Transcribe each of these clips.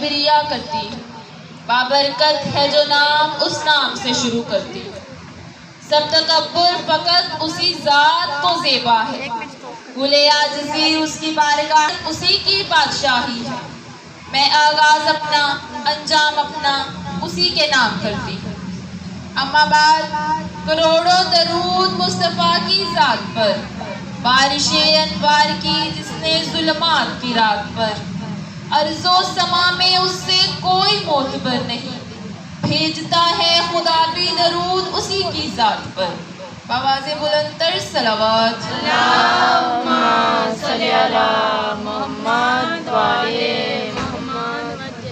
تکبیریہ کرتی، بابرکت ہے جو نام اس نام سے شروع کرتی، سب تکبر فقط اسی ذات کو زیبا ہے، بھولے عاجزی اس کی بارگاہ اسی کی بادشاہی ہے، میں آغاز اپنا انجام اپنا اسی کے نام کرتی۔ اما بعد، کروڑوں درود مصطفیٰ کی ذات پر، بارش انوار کی جس نے ظلمات کی رات پر، ارض و سما میں اس سے کوئی معتبر نہیں، بھیجتا ہے خدا بھی درود اسی کی ذات پر، بآواز بلند تر صلوات۔ اللہم صلی علی محمد وعلی محمد۔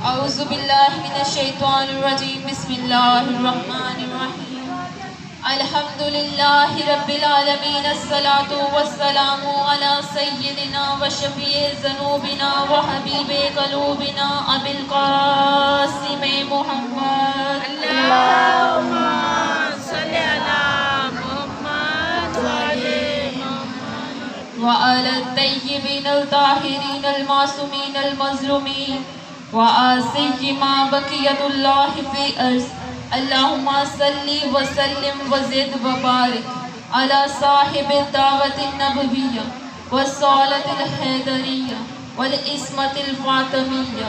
اعوذ باللہ من الشیطان الرجیم، بسم اللہ الرحمن الرحیم، الحمدللہ رب العالمین، الصلاة والسلام علی سیدنا و شفیع ذنوبنا و حبیب قلوبنا ابی القاسم محمد۔ اللہم صلی علی محمد وعلی محمد وعلی الطیبین الطاہرین المعصومین المظلومین وآسِیِّ ما بقیت اللہ فی ارض، اللہم صلی وسلم وزد وبارک علی صاحب الدعوت النبویہ والصولۃ الحیدریہ والعصمت الفاطمیہ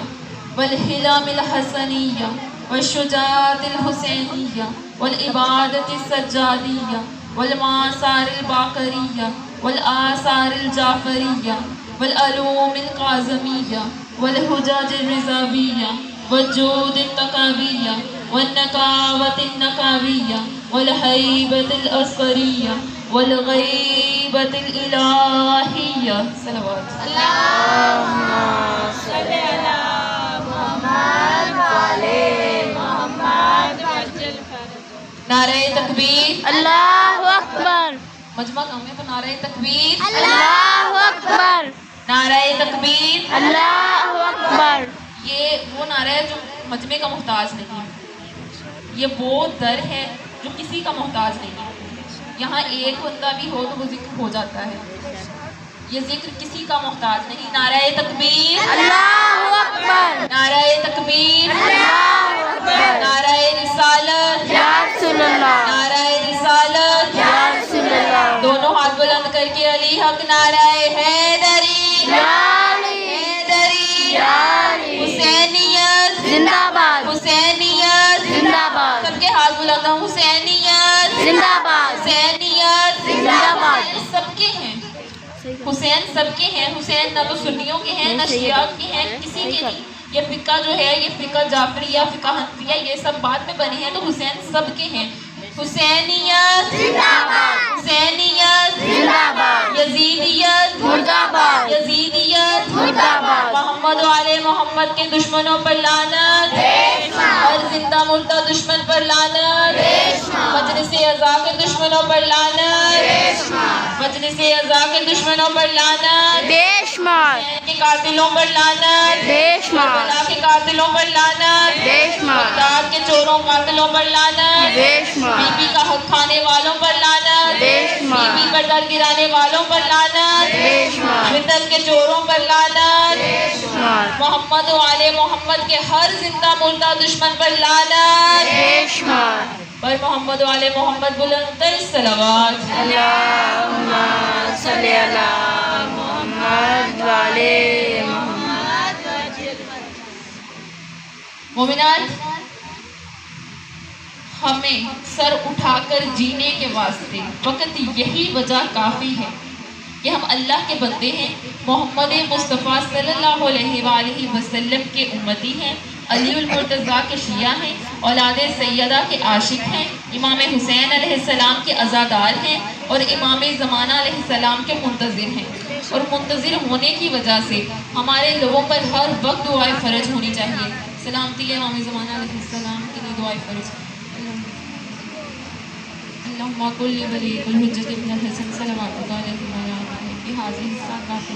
والحلم الحسنیہ والشجاعت الحسینیہ والعبادت السجادیہ والمآثار الباقریہ والآثار الجعفریہ والعلوم القاظمیہ والحجج الرضاویہ والجود التقویہ والنقاوت النقویہ والہیبت العسکریہ والغیبت الالہیہ۔ صلوات۔ اللہم صلی علی محمد وعلی محمد وعجل فرج۔ نعرہ تکبیر، اللہ اکبر، مجمع کم ہے تو نعرہ تکبیر، اللہ اکبر، نعرہ تکبیر۔ اللہ اکبر۔ یہ وہ نعرہ ہے جو مجمع کا محتاج نہیں، یہ وہ در ہے جو کسی کا محتاج نہیں، یہاں ایک بندہ بھی ہو تو وہ ذکر ہو جاتا ہے، یہ ذکر کسی کا محتاج نہیں۔ نعرہ تکبیر، اللہ اکبر، نعرہ تکبیر، اللہ اکبر، نعرہ رسالت، یا رسول اللہ، نعرہ رسالت، یا رسول اللہ، دونوں ہاتھ بلند کر کے علی حق نعرہ حیدری، یا علی، حیدری، یا علی، حسینیت زندہ باد، حسینیت، زندہ باد، سب کے ہاتھ بلند ہوں، حسینیت، زندہ باد، حسینیت، زندہ باد۔ حسین سب کے ہیں، حسین سب کے ہیں، حسین نہ تو سنیوں کے ہیں نہ شیعہ کے ہیں، کسی کے نہیں۔ یہ فقہ جو ہے یہ فقہ جعفریہ، فقہ حنفیہ، یہ سب بعد میں بنے ہیں، تو حسین سب کے ہیں۔ حسینیت زندہ باد، حسینیت زندہ باد، یزیدیت مردہ باد، یزیدیت مردہ باد، محمد و آل محمد کے دشمنوں پر لعنت، ہر زندہ مردہ دشمن پر لعنت، مجلس اعضاء کے دشمنوں پر لعنت، مجلس اعضاء کے دشمنوں پر لعنت، بے شمار، حسین کے قاتلوں پر لعنت، بے شمار، کربلا کے قاتلوں پر لعنت، بے شمار، بغداد کے چوروں قاتلوں پر لعنت، بے شمار، بی بی کا حق کھانے والوں پر لعنت، بے شمار، بی بی پر در گرانے والوں پر لعنت، بے شمار، بدعت کے چوروں پر لعنت، شمار، محمد و آل محمد کے ہر زندہ مردہ دشمن پر لعنت، بے شمار۔ پر محمد و آل محمد بلند تر صلوات۔ اللہم صلی علی محمد وعلی محمد۔ مومنات، ہمیں سر اٹھا کر جینے کے واسطے فقط یہی وجہ کافی ہے کہ ہم اللہ کے بندے ہیں، محمد مصطفیٰ صلی اللہ علیہ وآلہ وسلم کے امتی ہیں، علی المرتضیٰ کے شیعہ ہیں، اولاد سیدہ کے عاشق ہیں، امام حسین علیہ السلام کے عزادار ہیں اور امام زمانہ علیہ السلام کے منتظر ہیں، اور منتظر ہونے کی وجہ سے ہمارے لوگوں پر ہر وقت دعائے فرج ہونی چاہیے۔ سلامتی ہے امام زمانہ علیہ السلام کے لیے دعائے فرج۔ اللہم کل ولی الحجت ابن الحسن صلوات علیہ وآلہ بہذہ الساعۃ کافی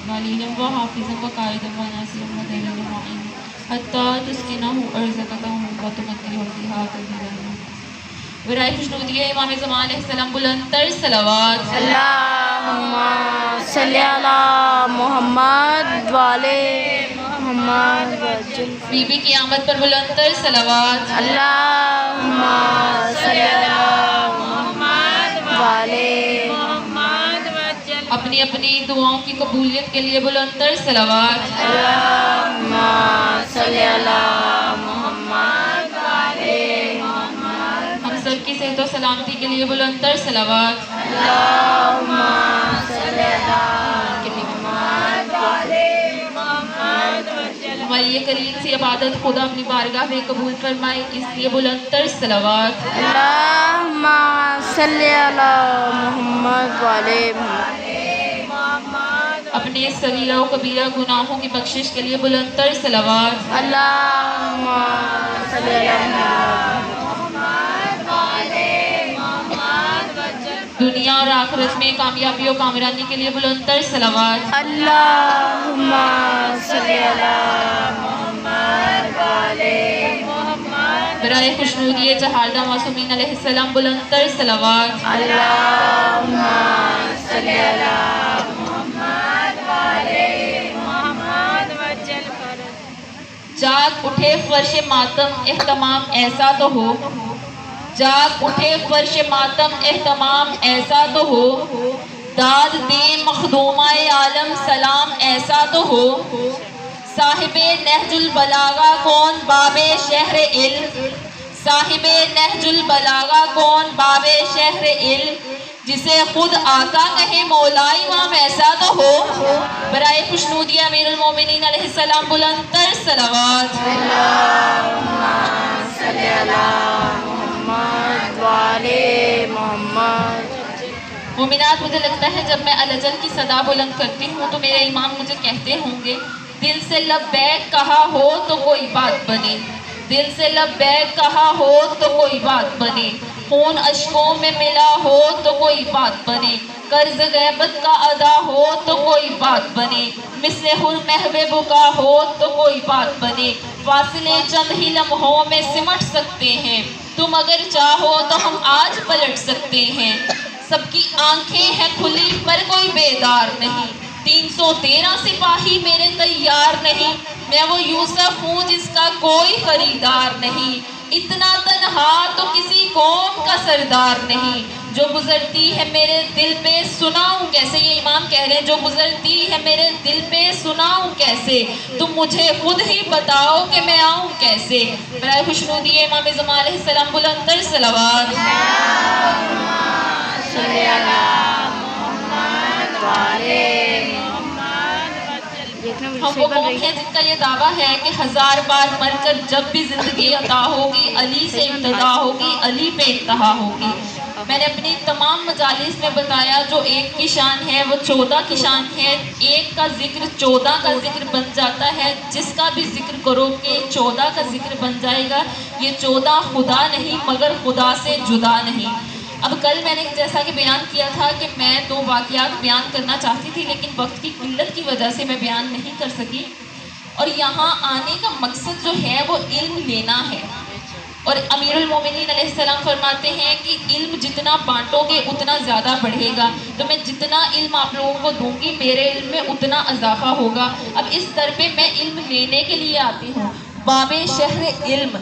ولیہ و حافظ و قائد و ناصر و دین و معین حتی تسکنہ ارزقہ و تمتعہ فیہا طویلا۔ برائے خوشنودی امام زمان علیہ السلام بلند تر صلوات۔ اللہم صلی علی محمد وعلی محمد۔ محمد وجل بی بی کی آمد پر بلند تر صلوات. اللہم صلی علی محمد وعلی محمد وجل اپنی اپنی دعاؤں کی قبولیت کے لیے بلند تر صلوات. اللہم صلی علی محمد وعلی محمد ہم سب کی صحت و سلامتی کے لیے بلند تر صلوات. اللہم صلی علی محمد وعلی محمد وجل ہماری یہ قریب سی عبادت خدا اپنی بارگاہ میں قبول فرمائے، اس لیے بلند تر صلوات. اللہم صلی علی محمد وعلی محمد اپنے صغیرہ و کبیرہ گناہوں کی بخشش کے لیے بلند تر صلوات. اللہم صلی علی محمد وعلی محمد وجل دنیا اور آخرت میں کامیابی و کامرانی کے لیے بلند تر صلوات. اللہم صلی علی محمد وعلی محمد برائے خوشنودی چہاردہ معصومین علیہ السلام بلند تر صلوات. اللہم صلی علی محمد وعلی محمد وجل جاگ اٹھے فرش ماتم اہتمام ایسا تو ہو، جاگ اٹھے فرش ماتم اہتمام ایسا تو ہو، داد دے مخدومہ عالم سلام ایسا تو ہو. صاحب نہج البلاغہ کون باب شہر علم، صاحب نہج البلاغہ کون باب شہر علم، جسے خود آقا کہے مولا امام ایسا تو ہو. برائے خوشنودی امیر المومنین علیہ السلام بلند تر صلوات. اللہم صلی علی محمد وعلی محمد مومنات، مجھے لگتا ہے جب میں الجل کی صدا بلند کرتی ہوں تو میرے امام مجھے کہتے ہوں گے دل سے لبیک کہا ہو تو کوئی بات بنے، دل سے لبیک کہا ہو تو کوئی بات بنے، خون اشکوں میں ملا ہو تو کوئی بات بنے، قرض غیبت کا ادا ہو تو کوئی بات بنے، مثل حر محو بکا ہو تو کوئی بات بنے، فاصلے چند ہی لمحوں میں سمٹ سکتے ہیں، تم اگر چاہو تو ہم آج پلٹ سکتے ہیں. سب کی آنکھیں ہیں کھلی پر کوئی بیدار نہیں، 313 سپاہی میرے تیار نہیں، میں وہ یوسف ہوں جس کا کوئی خریدار نہیں، اتنا تنہا تو کسی قوم کا سردار نہیں، جو گزرتی ہے میرے دل پہ سناؤں کیسے. یہ امام کہہ رہے ہیں جو گزرتی ہے میرے دل پہ سناؤں کیسے، تم مجھے خود ہی بتاؤ کہ میں آؤں کیسے. برائے خوشنودی امام زمان علیہ السلام بلند تر صلوات. صلی علی محمد وعلی محمد ہم وہ قوم ہیں جن کا یہ دعویٰ ہے کہ 1000 بار مر کر جب بھی زندگی عطا ہوگی علی سے ابتدا ہوگی، علی پہ انتہا ہوگی. میں نے اپنی تمام مجالس میں بتایا جو ایک کی شان ہے وہ 14 کی شان ہے، ایک کا ذکر 14 کا ذکر بن جاتا ہے، جس کا بھی ذکر کرو کہ 14 کا ذکر بن جائے گا. یہ 14 خدا نہیں مگر خدا سے جدا نہیں. اب کل میں نے جیسا کہ بیان کیا تھا کہ میں 2 واقعات بیان کرنا چاہتی تھی لیکن وقت کی قلت کی وجہ سے میں بیان نہیں کر سکی، اور یہاں آنے کا مقصد جو ہے وہ علم لینا ہے. اور امیر المومنین علیہ السلام فرماتے ہیں کہ علم جتنا بانٹو گے اتنا زیادہ بڑھے گا، تو میں جتنا علم آپ لوگوں کو دوں گی میرے علم میں اتنا اضافہ ہوگا. اب اس در پہ میں علم لینے کے لیے آتی ہوں، باب شہر علم،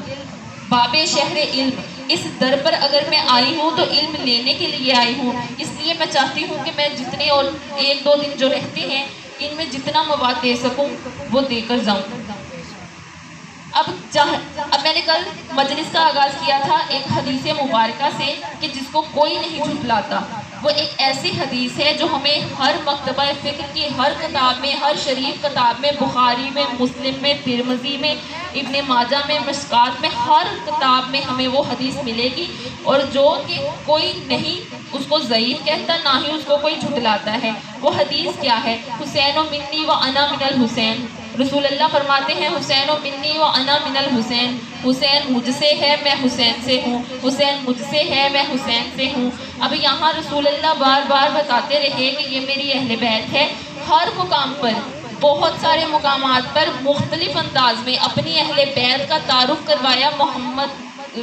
باب شہر علم. اس در پر اگر میں آئی ہوں تو علم لینے کے لیے آئی ہوں، اس لیے میں چاہتی ہوں کہ میں جتنے اور 1-2 دن جو رہتے ہیں ان میں جتنا مواد دے سکوں وہ دے کر جاؤں. اب میں نے کل مجلس کا آغاز کیا تھا ایک حدیث مبارکہ سے کہ جس کو کوئی نہیں جھٹلاتا. وہ ایک ایسی حدیث ہے جو ہمیں ہر مکتبہ فکر کی ہر کتاب میں، ہر شریف کتاب میں، بخاری میں، مسلم میں، ترمذی میں، ابن ماجہ میں، مشکات میں، ہر کتاب میں ہمیں وہ حدیث ملے گی. اور جو کہ کوئی نہیں اس کو ضعیف کہتا، نہ ہی اس کو کوئی جھٹلاتا ہے. وہ حدیث کیا ہے؟ حسین و منی و انا من الحسین. رسول اللہ فرماتے ہیں حسین و منی و انا من الحسین، حسین مجھ سے ہے میں حسین سے ہوں، حسین مجھ سے ہے میں حسین سے ہوں. اب یہاں رسول اللہ بار بار بتاتے رہے کہ یہ میری اہل بیت ہے. ہر مقام پر، بہت سارے مقامات پر مختلف انداز میں اپنی اہل بیت کا تعارف کروایا. محمد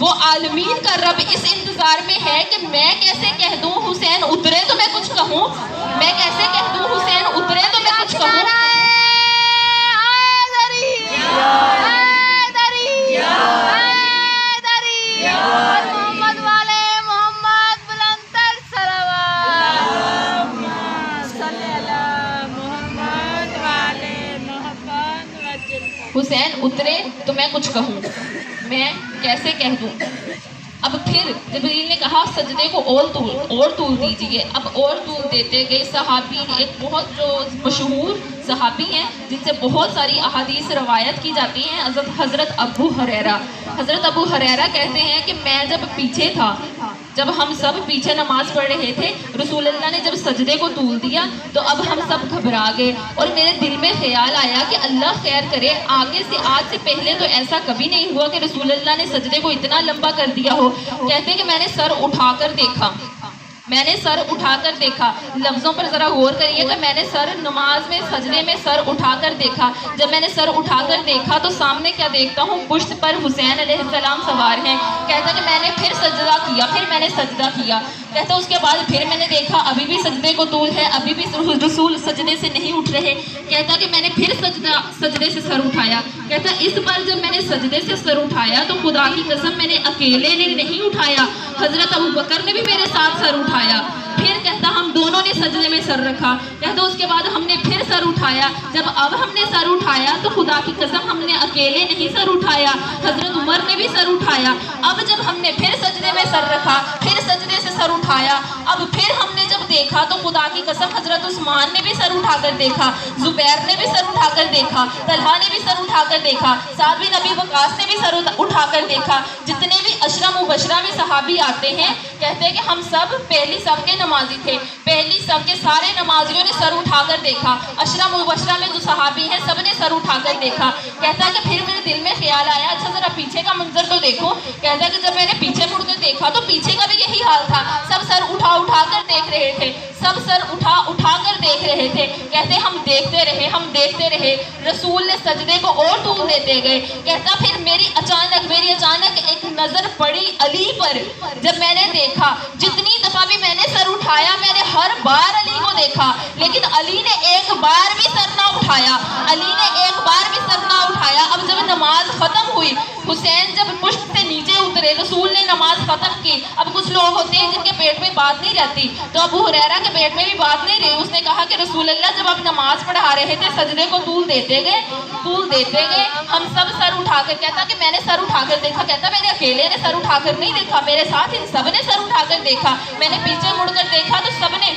وہ عالمین کا رب اس انتظار میں ہے کہ میں کیسے کہہ دوں حسین اترے تو میں کچھ کہوں، میں کیسے کہہ دوں حسین اترے تو میں کچھ کہوں۔ حسین اترے تو میں کچھ کہوں، میں کیسے کہہ دوں۔ اب پھر جبریل نے کہا سجدے کو اور طول دیجئے، اب اور طول دیتے گئے۔ صحابی ایک بہت جو مشہور صحابی ہیں جن سے بہت ساری احادیث روایت کی جاتی ہیں، حضرت ابو ہریرہ۔ حضرت ابو ہریرہ کہتے ہیں کہ میں جب پیچھے تھا، جب ہم سب پیچھے نماز پڑھ رہے تھے، رسول اللہ نے جب سجدے کو طول دیا تو اب ہم سب گھبرا گئے، اور میرے دل میں خیال آیا کہ اللہ خیر کرے آگے سے آج سے پہلے تو ایسا کبھی نہیں ہوا کہ رسول اللہ نے سجدے کو اتنا لمبا کر دیا ہو۔ کہتے کہ میں نے سر اٹھا کر دیکھا، میں نے سر اٹھا کر دیکھا، لفظوں پر ذرا غور کریے کہ میں نے سر نماز میں سجدے میں سر اٹھا کر دیکھا۔ جب میں نے سر اٹھا کر دیکھا تو سامنے کیا دیکھتا ہوں، پشت پر حسین علیہ السلام سوار ہیں۔ کہتا کہ میں نے پھر سجدہ کیا، پھر میں نے سجدہ کیا۔ کہتا اس کے بعد پھر میں نے دیکھا ابھی بھی سجدے کو طول ہے، ابھی بھی رسول سجدے سے نہیں اٹھ رہے۔ کہتا کہ میں نے پھر سجدے سے سر اٹھایا۔ کہتا اس بار جب میں نے سجدے سے سر اٹھایا تو خدا کی قسم میں نے اکیلے نے نہیں اٹھایا، حضرت ابوبکر نے بھی میرے ساتھ سر اٹھایا۔ پھر کہتا ہم دونوں نے سجدے میں سر رکھا۔ کہتا اس کے بعد ہم نے پھر سر اٹھایا۔ جب اب ہم نے سر اٹھایا تو خدا کی قسم ہم نے اکیلے نہیں سر اٹھایا، حضرت عمر نے بھی سر اٹھایا۔ اب جب ہم نے پھر سجدے میں سر رکھا، پھر سجدے سے سر اٹھایا، اب پھر ہم نے جب دیکھا تو خدا کی قسم حضرت عثمان نے بھی سر اٹھا کر دیکھا، زبیر نے بھی سر اٹھا کر دیکھا، طلحہ نے بھی سر اٹھا کر دیکھا، سعد بن ابی وقاص نے بھی سر اٹھا کر دیکھا۔ جتنے بھی عشرہ مبشرہ میں صحابی آتے ہیں کہتے ہیں کہ ہم سب پہلی صف کے نمازی تھے، پہلی صف کے سارے نمازیوں نے سر اٹھا کر دیکھا۔ عشرہ مبشرہ میں جو صحابی ہیں سب نے سر اٹھا کر دیکھا۔ کہتا ہے کہ پھر میرے دل میں خیال آیا اچھا ذرا پیچھے کا منظر تو دیکھو۔ کہتا ہے کہ جب میں نے پیچھے مڑ کر دیکھا تو پیچھے کا بھی یہی حال تھا، سب سر اٹھا اٹھا کر دیکھ رہے تھے، سب سر اٹھا اٹھا کر دیکھ رہے تھے۔ کہتے ہم دیکھتے رہے، ہم دیکھتے رہے، رسول نے سجدے کو اور طول دیتے گئے۔ کہتا پھر میری اچانک ایک نظر پڑی علی پر۔ جب میں نے دیکھا جتنی دفعہ بھی میں نے سر اٹھایا میں نے ہر بار علی کو دیکھا، لیکن علی نے ایک بار بھی سر نہ اٹھایا، علی نے ایک بار بھی سر نہ اٹھایا۔ اب جب نماز ختم ہوئی، حسین جب پشت سے نیچے اترے، رسول نے نماز ختم کی۔ اب کچھ لوگ ہوتے ہیں جن کے پیٹ میں بات نہیں رہتی، تو ابو ہریرہ کے پیٹ میں بھی بات نہیں رہی۔ اس نے کہا کہ رسول اللہ جب آپ نماز پڑھا رہے تھے سجدے کو طول دیتے گئے، ہم سب سر اٹھا کر، کہتا کہ میں نے سر اٹھا کر دیکھا، کہتا میں نے اکیلے نے سر اٹھا کر نہیں دیکھا، میرے ساتھ ان سب نے سر اٹھا کر دیکھا۔ میں نے پیچھے مڑ کر دیکھا تو سب نے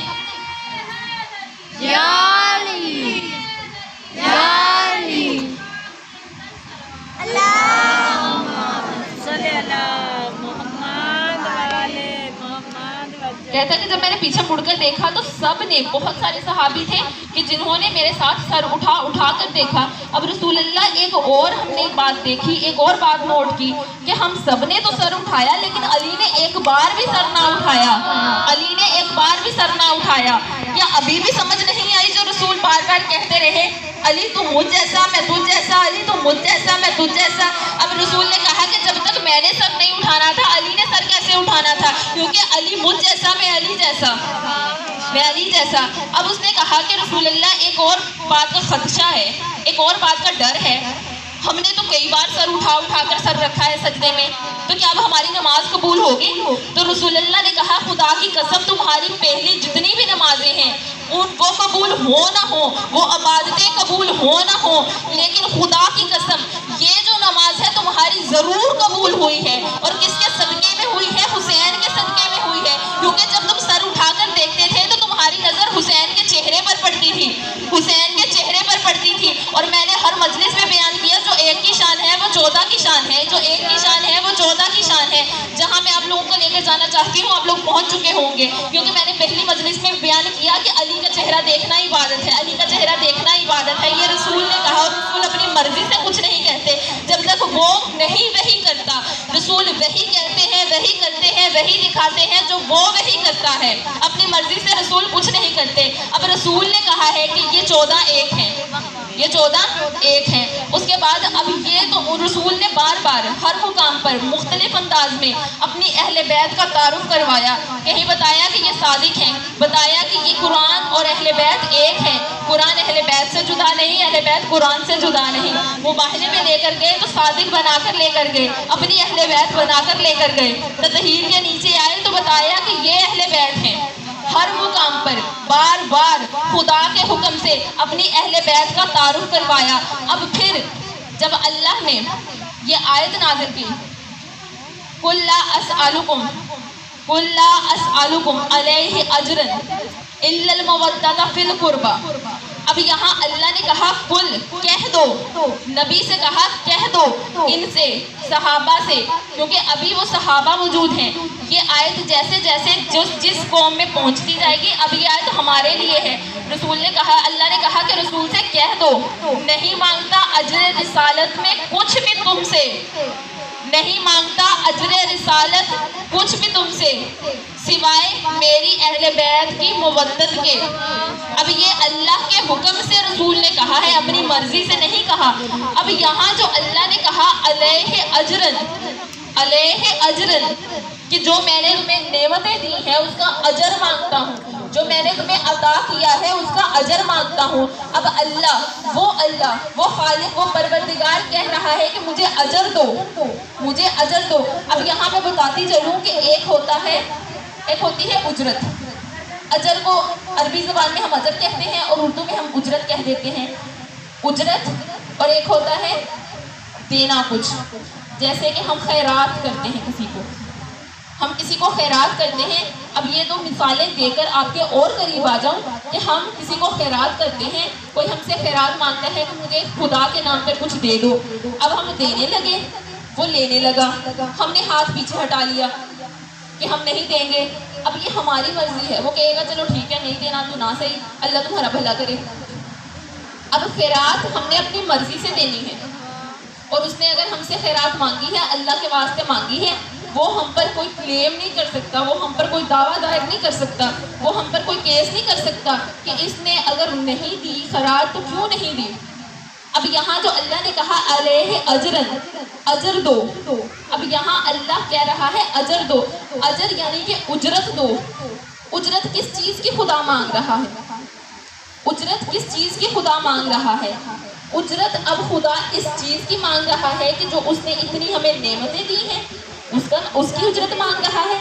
کہتا کہ جب میں نے پیچھے مڑ کر دیکھا تو سب نے، بہت سارے صحابی تھے کہ جنہوں نے میرے ساتھ سر اٹھا اٹھا کر دیکھا۔ اب رسول اللہ ایک اور ہم نے بات دیکھی، ایک اور بات نوٹ کی کہ ہم سب نے تو سر اٹھایا لیکن علی نے ایک بار بھی سر نہ اٹھایا، علی نے ایک بار بھی سر نہ اٹھایا۔ یا ابھی بھی سمجھ نہیں آئی جو رسول بار بار کہتے رہے علی تو مجھ جیسا میں تجھ جیسا، علی تو مجھ جیسا میں تجھ جیسا۔ اب رسول نے کہا کہ جب تک میں نے سر نہیں اٹھانا تھا علی نے سر کیسے اٹھانا تھا، کیونکہ علی مجھ جیسا میں علی جیسا، میں علی جیسا۔ اب اس نے کہا کہ رسول اللہ ایک اور بات کا خدشہ ہے، ایک اور بات کا ڈر ہے، ہم نے تو کئی بار سر اٹھا اٹھا کر سر رکھا ہے سجدے میں، تو کیا اب ہماری نماز قبول ہوگی؟ تو رسول اللہ نے کہا خدا کی قسم تمہاری پہلی جتنی بھی نمازیں ہیں ان کو قبول ہو نہ ہو، وہ عبادتیں قبول ہو نہ ہو، لیکن خدا کی قسم یہ جو نماز ہے تمہاری ضرور قبول ہوئی ہے۔ اور کس کے صدقے میں ہوئی ہے؟ حسین کے صدقے میں ہوئی ہے، کیونکہ جب تم سر اٹھا کر دیکھتے تھے تو تمہاری نظر حسین کے چہرے پر پڑتی تھی، حسین کے چہرے پر پڑتی تھی۔ اور میں نے ہر مجلس میں بیان کیا جو ایک کی شان ہے وہ 14 کی شان ہے، جو ایک کی شان ہے وہ 14 کی شان ہے۔ جہاں میں آپ لوگوں کو لے کر جانا چاہتی ہوں آپ لوگ پہنچ چکے ہوں گے، کیونکہ میں نے پہلی مجلس میں بیان کیا کہ علی کا چہرہ دیکھنا عبادت ہے، علی کا چہرہ دیکھنا عبادت ہے، یہ رسول نے کہا۔ اور رسول اپنی مرضی سے کچھ نہیں کہتے جب تک وہ نہیں وحی کرتا، رسول وحی کہتے ہیں، وحی کرتے ہیں، وحی دکھاتے ہیں جو وہ وحی کرتا ہے، اپنی مرضی سے رسول کچھ نہیں کرتے۔ کرتے. اب رسول نے کہا ہے کہ یہ 14 ایک ہیں, یہ 14 ایک ہیں. اس کے بعد اب یہ تو رسول نے بار بار ہر مقام پر مختلف انداز میں اپنی اہل بیت کا تعارف کروایا. کہیں بتایا کہ یہ صادق ہیں, بتایا کہ یہ قرآن اور اہل بیت ایک ہیں, قرآن اہل بیت سے جدا نہیں, اہل بیت قرآن سے جدا نہیں. وہ معاہدے میں لے کر گئے تو صادق بنا کر لے کر گئے, اپنی اہل بیت بنا کر لے کر گئے. تطہیر کے نیچے آئے تو بتایا کہ یہ اہل بیت ہیں. ہر مقام پر بار بار خدا کے حکم سے اپنی اہل بیت کا تعارف کروایا. اب پھر جب اللہ نے یہ آیت نازل کی, قُلْ لَا أَسْأَلُكُمْ عَلَيْهِ أَجْرًا إِلَّا الْمَوَدَّةَ فِي الْقُرْبَى. اب یہاں اللہ نے کہا قل, کہہ دو, نبی سے کہا کہہ دو ان سے, صحابہ سے, کیونکہ ابھی وہ صحابہ موجود ہیں. یہ آیت جیسے جیسے جس قوم میں پہنچتی جائے گی, اب یہ آیت ہمارے لیے ہے. رسول نے کہا, اللہ نے کہا کہ رسول سے کہہ دو, نہیں مانگتا اجر رسالت میں کچھ بھی تم سے, نہیں مانگتا اجر رسالت کچھ بھی تم سے سوائے میری اہل بیت کی مودت کے. اب یہ اللہ کے حکم سے رسول نے کہا ہے, اپنی مرضی سے نہیں کہا. اب یہاں جو اللہ نے کہا علیہ اجرن, علیہ اجرن, کہ جو میں نے تمہیں نعمتیں دی ہیں اس کا اجر مانگتا ہوں, جو میں نے تمہیں عطا کیا ہے اس کا اجر مانگتا ہوں. اب اللہ, وہ خالق, وہ پروردگار کہہ رہا ہے کہ مجھے اجر دو, مجھے اجر دو. اب یہاں میں بتاتی چلوں کہ ایک ہوتی ہے اجرت. اجر کو عربی زبان میں ہم اجر کہتے ہیں اور اردو میں ہم اجرت کہہ دیتے ہیں, اجرت. اور ایک ہوتا ہے دینا کچھ, جیسے کہ ہم خیرات کرتے ہیں کسی کو, ہم کسی کو خیرات کرتے ہیں. اب یہ دو مثالیں دے کر آپ کے اور قریب آ جاؤں کہ ہم کسی کو خیرات کرتے ہیں, کوئی ہم سے خیرات مانگتا ہے کہ مجھے خدا کے نام پر کچھ دے دو. اب ہم دینے لگے, وہ لینے لگا, ہم نے ہاتھ پیچھے ہٹا لیا کہ ہم نہیں دیں گے. اب یہ ہماری مرضی ہے, وہ کہے گا چلو ٹھیک ہے نہیں دینا تو نہ صحیح, اللہ تمہارا بھلا کرے. اب خیرات ہم نے اپنی مرضی سے دینی ہے, اور اس نے اگر ہم سے خیرات مانگی ہے, اللہ کے واسطے مانگی ہے, وہ ہم پر کوئی کلیم نہیں کر سکتا, وہ ہم پر کوئی دعویٰ دائر نہیں کر سکتا, وہ ہم پر کوئی کیس نہیں کر سکتا کہ اس نے اگر نہیں دی خیرات تو کیوں نہیں دی. اب یہاں جو اللہ نے کہا علیہ اجرن, اجر دو, اب یہاں اللہ کہہ رہا ہے اجر دو. اجر یعنی کہ اجرت دو. اجرت کس چیز کی خدا مانگ رہا ہے, اجرت کس چیز کی خدا مانگ رہا ہے. اجرت اب خدا اس چیز کی مانگ رہا ہے کہ جو اس نے اتنی ہمیں نعمتیں دی ہیں اس کی اجرت مانگ رہا ہے.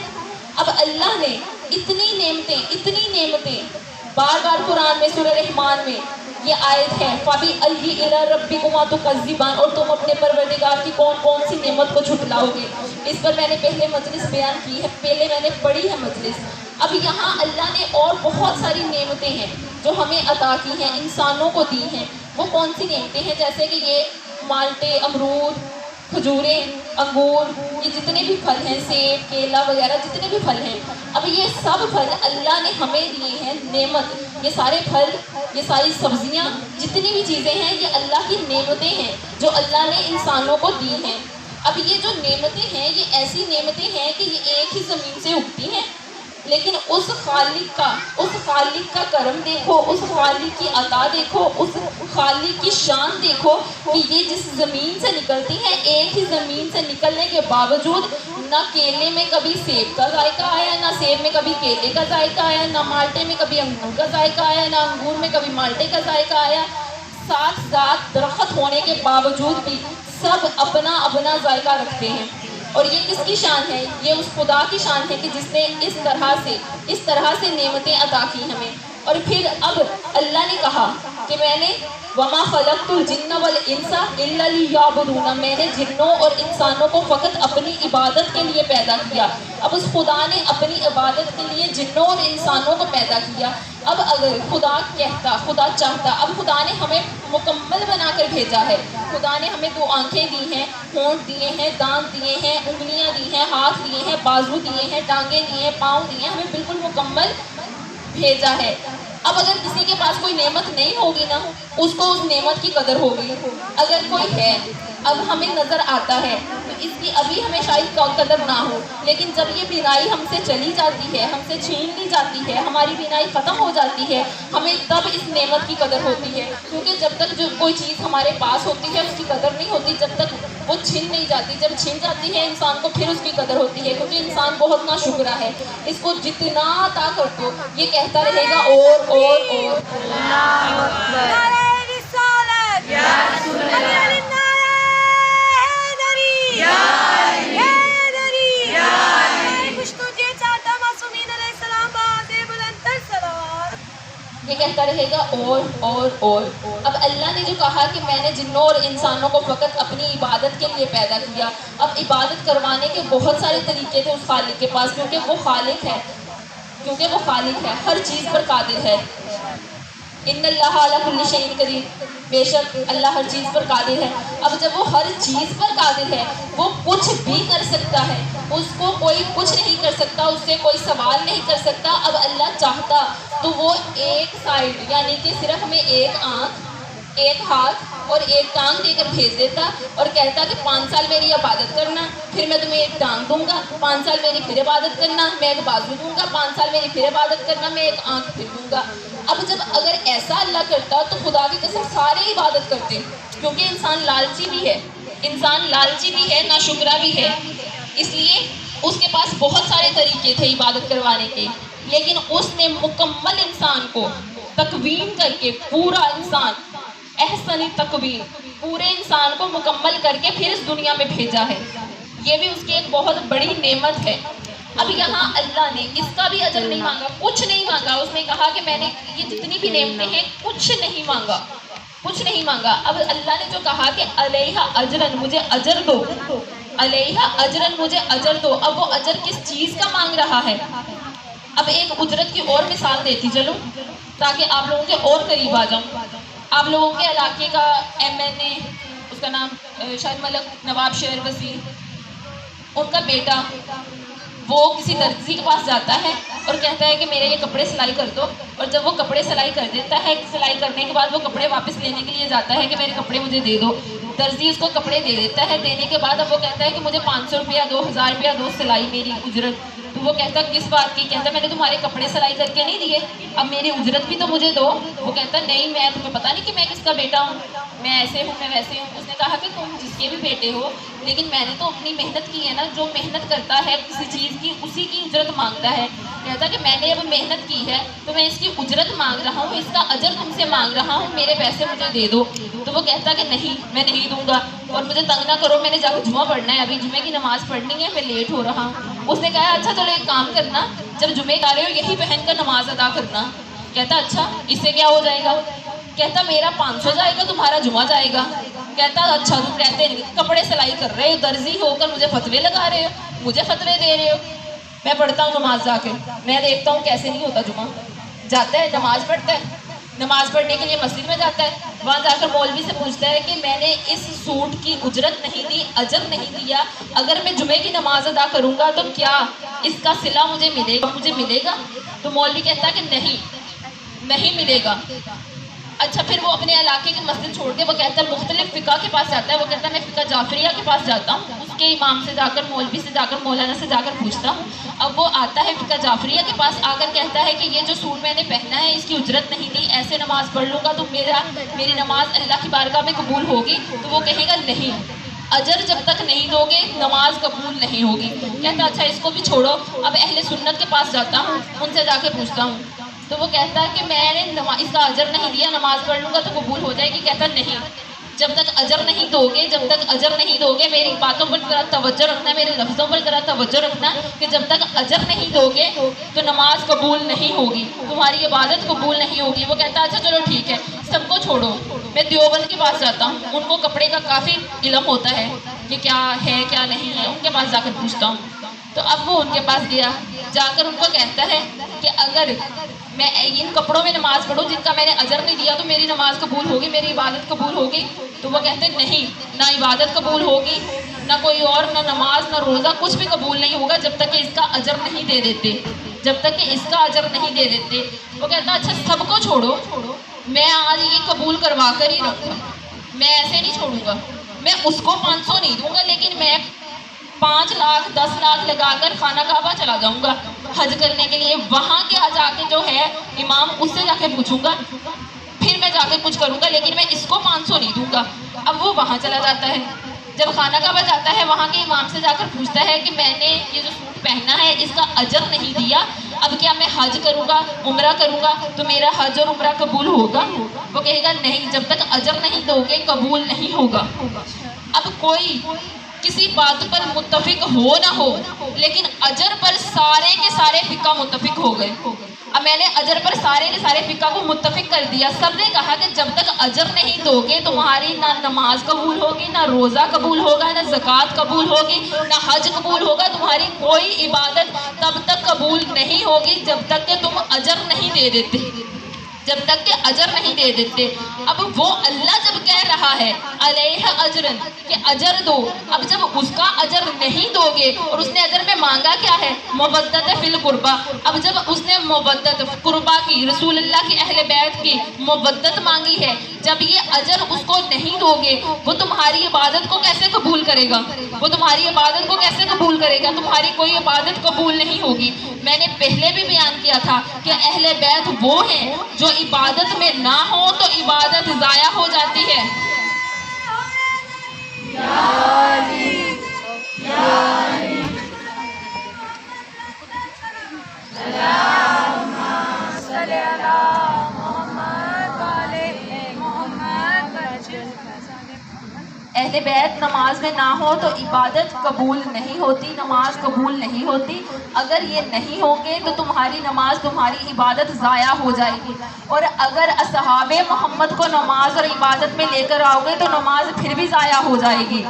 اب اللہ نے اتنی نعمتیں بار بار قرآن میں سورہ رحمان میں یہ آیت ہے, فَبِأَيِّ إِلَىٰ رَبِّكُمَا تُكَذِّبَانِ, اور تم اپنے پروردگار کی کون کون سی نعمت کو جھٹلاؤ گے. اس پر میں نے پہلے مجلس بیان کی ہے, پہلے میں نے پڑھی ہے مجلس. اب یہاں اللہ نے اور بہت ساری نعمتیں ہیں جو ہمیں عطا کی ہیں, انسانوں کو دی ہیں. وہ کون سی نعمتیں ہیں, جیسے کہ یہ مالٹے, امرود, کھجوریں, انگور, یہ جتنے بھی پھل ہیں, سیب, کیلا وغیرہ جتنے بھی پھل ہیں, اب یہ سب پھل اللہ نے ہمیں دیے ہیں نعمت. یہ سارے پھل, یہ ساری سبزیاں, جتنی بھی چیزیں ہیں, یہ اللہ کی نعمتیں ہیں جو اللہ نے انسانوں کو دی ہیں. اب یہ جو نعمتیں ہیں یہ ایسی نعمتیں ہیں کہ یہ ایک ہی زمین سے اگتی ہیں, لیکن اس خالق کا کرم دیکھو, اس خالق کی عطا دیکھو, اس خالق کی شان دیکھو کہ یہ جس زمین سے نکلتی ہیں, ایک ہی زمین سے نکلنے کے باوجود نہ کیلے میں کبھی سیب کا ذائقہ آیا, نہ سیب میں کبھی کیلے کا ذائقہ آیا, نہ مالٹے میں کبھی انگور کا ذائقہ آیا, نہ انگور میں کبھی مالٹے کا ذائقہ آیا. ساتھ درخت ہونے کے باوجود بھی سب اپنا اپنا ذائقہ رکھتے ہیں. اور یہ کس کی شان ہے, یہ اس خدا کی شان ہے کہ جس نے اس طرح سے نعمتیں عطا کی ہمیں. اور پھر اب اللہ نے کہا کہ میں نے وَمَا خَلَقْتُ الْجِنَّ وَالْإِنسَ إِلَّا لِيَعْبُدُونَ, میں نے جنوں اور انسانوں کو فقط اپنی عبادت کے لیے پیدا کیا. اب اس خدا نے اپنی عبادت کے لیے جنوں اور انسانوں کو پیدا کیا. اب اگر خدا کہتا, خدا چاہتا, اب خدا نے ہمیں مکمل بنا کر بھیجا ہے. خدا نے ہمیں 2 آنکھیں دی ہیں, ہونٹ دیے ہیں, دانت دیے ہیں, انگلیاں دی ہیں, ہاتھ دیے ہیں, بازو دیے ہیں, ٹانگیں دیے ہیں, پاؤں دیے ہیں, ہمیں بالکل مکمل بھیجا ہے. اب اگر کسی کے پاس کوئی نعمت نہیں ہوگی نا، اس کو اس نعمت کی قدر ہوگی. اگر کوئی ہے، اب ہمیں نظر آتا ہے تو اس کی ابھی ہمیں شاید قدر نہ ہو، لیکن جب یہ بینائی ہم سے چلی جاتی ہے، ہم سے چھین لی جاتی ہے، ہماری بینائی ختم ہو جاتی ہے، ہمیں تب اس نعمت کی قدر ہوتی ہے. کیونکہ جب تک جو کوئی چیز ہمارے پاس ہوتی ہے اس کی قدر نہیں ہوتی، جب تک وہ چھن نہیں جاتی. جب چھن جاتی ہے انسان کو پھر اس کی قدر ہوتی ہے، کیونکہ انسان بہت ناشکرا ہے. اس کو جتنا عطا کر دو یہ کہتا رہے گا اور. اللہ اکبر. یہ کہتا رہے گا اور. اب اللہ نے جو کہا کہ میں نے جنوں اور انسانوں کو فقط اپنی عبادت کے لیے پیدا کیا، اب عبادت کروانے کے بہت سارے طریقے تھے اس خالق کے پاس، کیونکہ وہ خالق ہے، ہر چیز پر قادر ہے. ان اللہ علی کل شیء قدیر، بے شک اللہ ہر چیز پر قادر ہے. اب جب وہ ہر چیز پر قادر ہے، وہ کچھ بھی کر سکتا ہے، اس کو کوئی کچھ نہیں کر سکتا، اس سے کوئی سوال نہیں کر سکتا. اب اللہ چاہتا تو وہ ایک سائڈ یعنی کہ صرف ہمیں ایک آنکھ، ایک ہاتھ اور ایک ٹانگ دے کر بھیج دیتا اور کہتا کہ 5 سال میری عبادت کرنا، پھر میں تمہیں ایک ٹانگ دوں گا. 5 سال میری پھر عبادت کرنا، میں ایک بازو دوں گا. 5 سال میری پھر عبادت کرنا، میں ایک آنکھ پھر دوں گا. اب جب اگر ایسا اللہ کرتا تو خدا کی قسم سارے عبادت کرتے، کیونکہ انسان لالچی بھی ہے، ناشکرا بھی ہے. اس لیے اس کے پاس بہت سارے طریقے تھے عبادت کروانے کے، لیکن اس نے مکمل انسان کو تکوین کر کے، پورا انسان احسن تکوین، پورے انسان کو مکمل کر کے پھر اس دنیا میں بھیجا ہے. یہ بھی اس کی ایک بہت بڑی نعمت ہے. اب یہاں اللہ نے اس کا بھی اجر نہیں مانگا، کچھ نہیں مانگا. اس نے کہا کہ میں نے یہ جتنی بھی نعمتیں ہیں کچھ نہیں مانگا. اب اللہ نے جو کہا کہ علیہ اجرن، مجھے اجر دو، علیہ اجرن، مجھے اجر دو. اب وہ اجر کس چیز کا مانگ رہا ہے؟ اب ایک اجرت کی اور مثال دیتی چلو تاکہ آپ لوگوں کے اور قریب آ جاؤں. آپ لوگوں کے علاقے کا MNA، اس کا نام شاید ملک نواب شیر وزیر، ان کا بیٹا وہ کسی درزی کے پاس جاتا ہے اور کہتا ہے کہ میرے یہ کپڑے سلائی کر دو. اور جب وہ کپڑے سلائی کر دیتا ہے، سلائی کرنے کے بعد وہ کپڑے واپس لینے کے لیے جاتا ہے کہ میرے کپڑے مجھے دے دو. درزی اس کو کپڑے دے دیتا ہے. دینے کے بعد اب وہ کہتا ہے کہ مجھے 500 روپیہ دو، 1000 روپیہ دو سلائی میری اجرت. تو وہ کہتا کس بات کی؟ کہتا میں نے تمہارے کپڑے سلائی کر کے نہیں دیے، اب میری اجرت بھی تو مجھے دو. وہ کہتا نہیں، میں تمہیں پتہ نہیں کہ میں کس کا بیٹا ہوں، میں ایسے ہوں، میں ویسے ہوں. اس نے کہا کہ تم جس کے بھی بیٹے ہو، لیکن میں نے تو اپنی محنت کی ہے نا. جو محنت کرتا ہے کسی چیز کی اسی کی اجرت مانگتا ہے. کہتا کہ میں نے اب محنت کی ہے تو میں اس کی اجرت مانگ رہا ہوں، اس کا اجر تم سے مانگ رہا ہوں، میرے پیسے مجھے دے دو. تو وہ کہتا کہ نہیں، میں نہیں دوں گا اور مجھے تنگ نہ کرو، میں نے جا کے جمعہ پڑھنا ہے، ابھی جمعے کی نماز پڑھنی ہے، میں لیٹ ہو رہا ہوں. اس نے کہا اچھا چلو ایک کام کرنا، جب جمعے جا رہے ہو یہی پہن کر نماز ادا کرنا. کہتا اچھا اس سے کیا ہو جائے گا؟ کہتا میرا 500 جائے گا، تمہارا جمعہ جائے گا. کہتا اچھا تم کہتے نہیں، کپڑے سلائی کر رہے ہو، درزی ہو کر مجھے فتوے لگا رہے ہو، مجھے فتوے دے رہے ہو. میں پڑھتا ہوں نماز جا کے، میں دیکھتا ہوں کیسے نہیں ہوتا جمعہ. جاتا ہے نماز پڑھتا ہے، نماز پڑھنے کے لیے مسجد میں جاتا ہے، وہاں جا کر مولوی سے پوچھتا ہے کہ میں نے اس سوٹ کی اجرت نہیں دی، اجر نہیں دیا، اگر میں جمعے کی نماز ادا کروں گا تو کیا اس کا صلہ مجھے ملے گا؟ تو مولوی کہتا ہے کہ نہیں ملے گا. اچھا پھر وہ اپنے علاقے کی مسجد چھوڑ کے وہ کہتا ہے مختلف فقہ کے پاس جاتا ہے. وہ کہتا ہے میں فقہ جعفریہ کے پاس جاتا ہوں، اس کے امام سے جا کر، مولوی سے جا کر، مولانا سے جا کر پوچھتا ہوں. اب وہ آتا ہے فقہ جعفریہ کے پاس، آ کر کہتا ہے کہ یہ جو سوٹ میں نے پہنا ہے اس کی اجرت نہیں دی، ایسے نماز پڑھ لوں گا تو میری نماز اللہ کی بارگاہ میں قبول ہوگی؟ تو وہ کہے گا نہیں، اجر جب تک نہیں دو گے نماز قبول نہیں ہوگی. کہتا اچھا اس کو بھی چھوڑو، اب اہل سنت کے پاس جاتا ہوں، ان سے جا کے پوچھتا ہوں. تو وہ کہتا ہے کہ میں نے اس کا اجر نہیں دیا، نماز پڑھ لوں گا تو قبول ہو جائے گی. کہتا نہیں، جب تک اجر نہیں دو گے میری باتوں پر ذرا توجہ رکھنا، میرے لفظوں پر ذرا توجہ رکھنا کہ جب تک اجر نہیں دو گے تو نماز قبول نہیں ہوگی، تمہاری عبادت قبول نہیں ہوگی. وہ کہتا ہے اچھا چلو ٹھیک ہے، سب کو چھوڑو، میں دیوبند کے پاس جاتا ہوں، ان کو کپڑے کا کافی علم ہوتا ہے کہ کیا ہے کیا نہیں ہے، ان کے پاس جا کر پوچھتا ہوں. تو اب وہ ان کے پاس گیا، جا کر ان کو کہتا ہے کہ اگر میں ان کپڑوں میں نماز پڑھوں جن کا میں نے اجر نہیں دیا تو میری نماز قبول ہوگی، میری عبادت قبول ہوگی؟ تو وہ کہتے ہیں نہیں، نہ عبادت قبول ہوگی، نہ کوئی اور، نہ نماز، نہ روزہ، کچھ بھی قبول نہیں ہوگا جب تک کہ اس کا اجر نہیں دے دیتے. جب تک کہ اس کا اجر نہیں دے دیتے. وہ کہتا اچھا سب کو چھوڑو، میں آج یہ قبول کروا کر ہی رکھوں، میں ایسے نہیں چھوڑوں گا، میں اس کو 500 نہیں دوں گا، لیکن میں 5 لاکھ 10 لاکھ لگا کر خانہ کعبہ چلا جاؤں گا حج کرنے کے لیے. وہاں کے جا کے جو ہے امام اس سے جا کے پوچھوں گا، پھر میں جا کے کچھ کروں گا، لیکن میں اس کو 500 نہیں دوں گا. اب وہ وہاں چلا جاتا ہے، جب خانہ کعبہ جاتا ہے وہاں کے امام سے جا کر پوچھتا ہے کہ میں نے یہ جو سوٹ پہنا ہے اس کا اجر نہیں دیا، اب کیا میں حج کروں گا عمرہ کروں گا تو میرا حج اور عمرہ قبول ہوگا؟ وہ کہے گا نہیں، جب تک اجر نہیں دو گے قبول نہیں ہوگا. اب کوئی کسی بات پر متفق ہو نہ ہو، لیکن اجر پر سارے کے سارے فقہ متفق ہو گئے. اب میں نے اجر پر سارے کے سارے فقہ کو متفق کر دیا. سب نے کہا کہ جب تک اجر نہیں دو گے تمہاری نہ نماز قبول ہوگی، نہ روزہ قبول ہوگا، نہ زکوٰۃ قبول ہوگی، نہ حج قبول ہوگا، تمہاری کوئی عبادت تب تک قبول نہیں ہوگی جب تک کہ تم اجر نہیں دے دیتے، جب تک کہ اجر نہیں دے دیتے. اب وہ اللہ جب کہہ رہا ہے علیہ اجرن کہ اجر دو، اب جب اس کا اجر نہیں دو گے، اور اس نے اجر میں مانگا کیا ہے؟ مودت فی القربہ. اب جب اس نے مودت قربہ کی، رسول اللہ کی اہل بیت کی مودت مانگی ہے، جب یہ اجر اس کو نہیں دو گے وہ تمہاری عبادت کو کیسے قبول کرے گا؟ وہ تمہاری عبادت کو کیسے قبول کرے گا؟ تمہاری کوئی عبادت قبول نہیں ہوگی. میں نے پہلے بھی بیان کیا تھا کہ اہل بیت وہ ہیں جو عبادت میں نہ ہو تو عبادت ضائع ہو جاتی ہے. اہل بیت نماز میں نہ ہو تو عبادت قبول نہیں ہوتی، نماز قبول نہیں ہوتی. اگر یہ نہیں ہوں گے تو تمہاری نماز، تمہاری عبادت ضائع ہو جائے گی. اور اگر اصحاب محمد کو نماز اور عبادت میں لے کر آؤ گے تو نماز پھر بھی ضائع ہو جائے گی.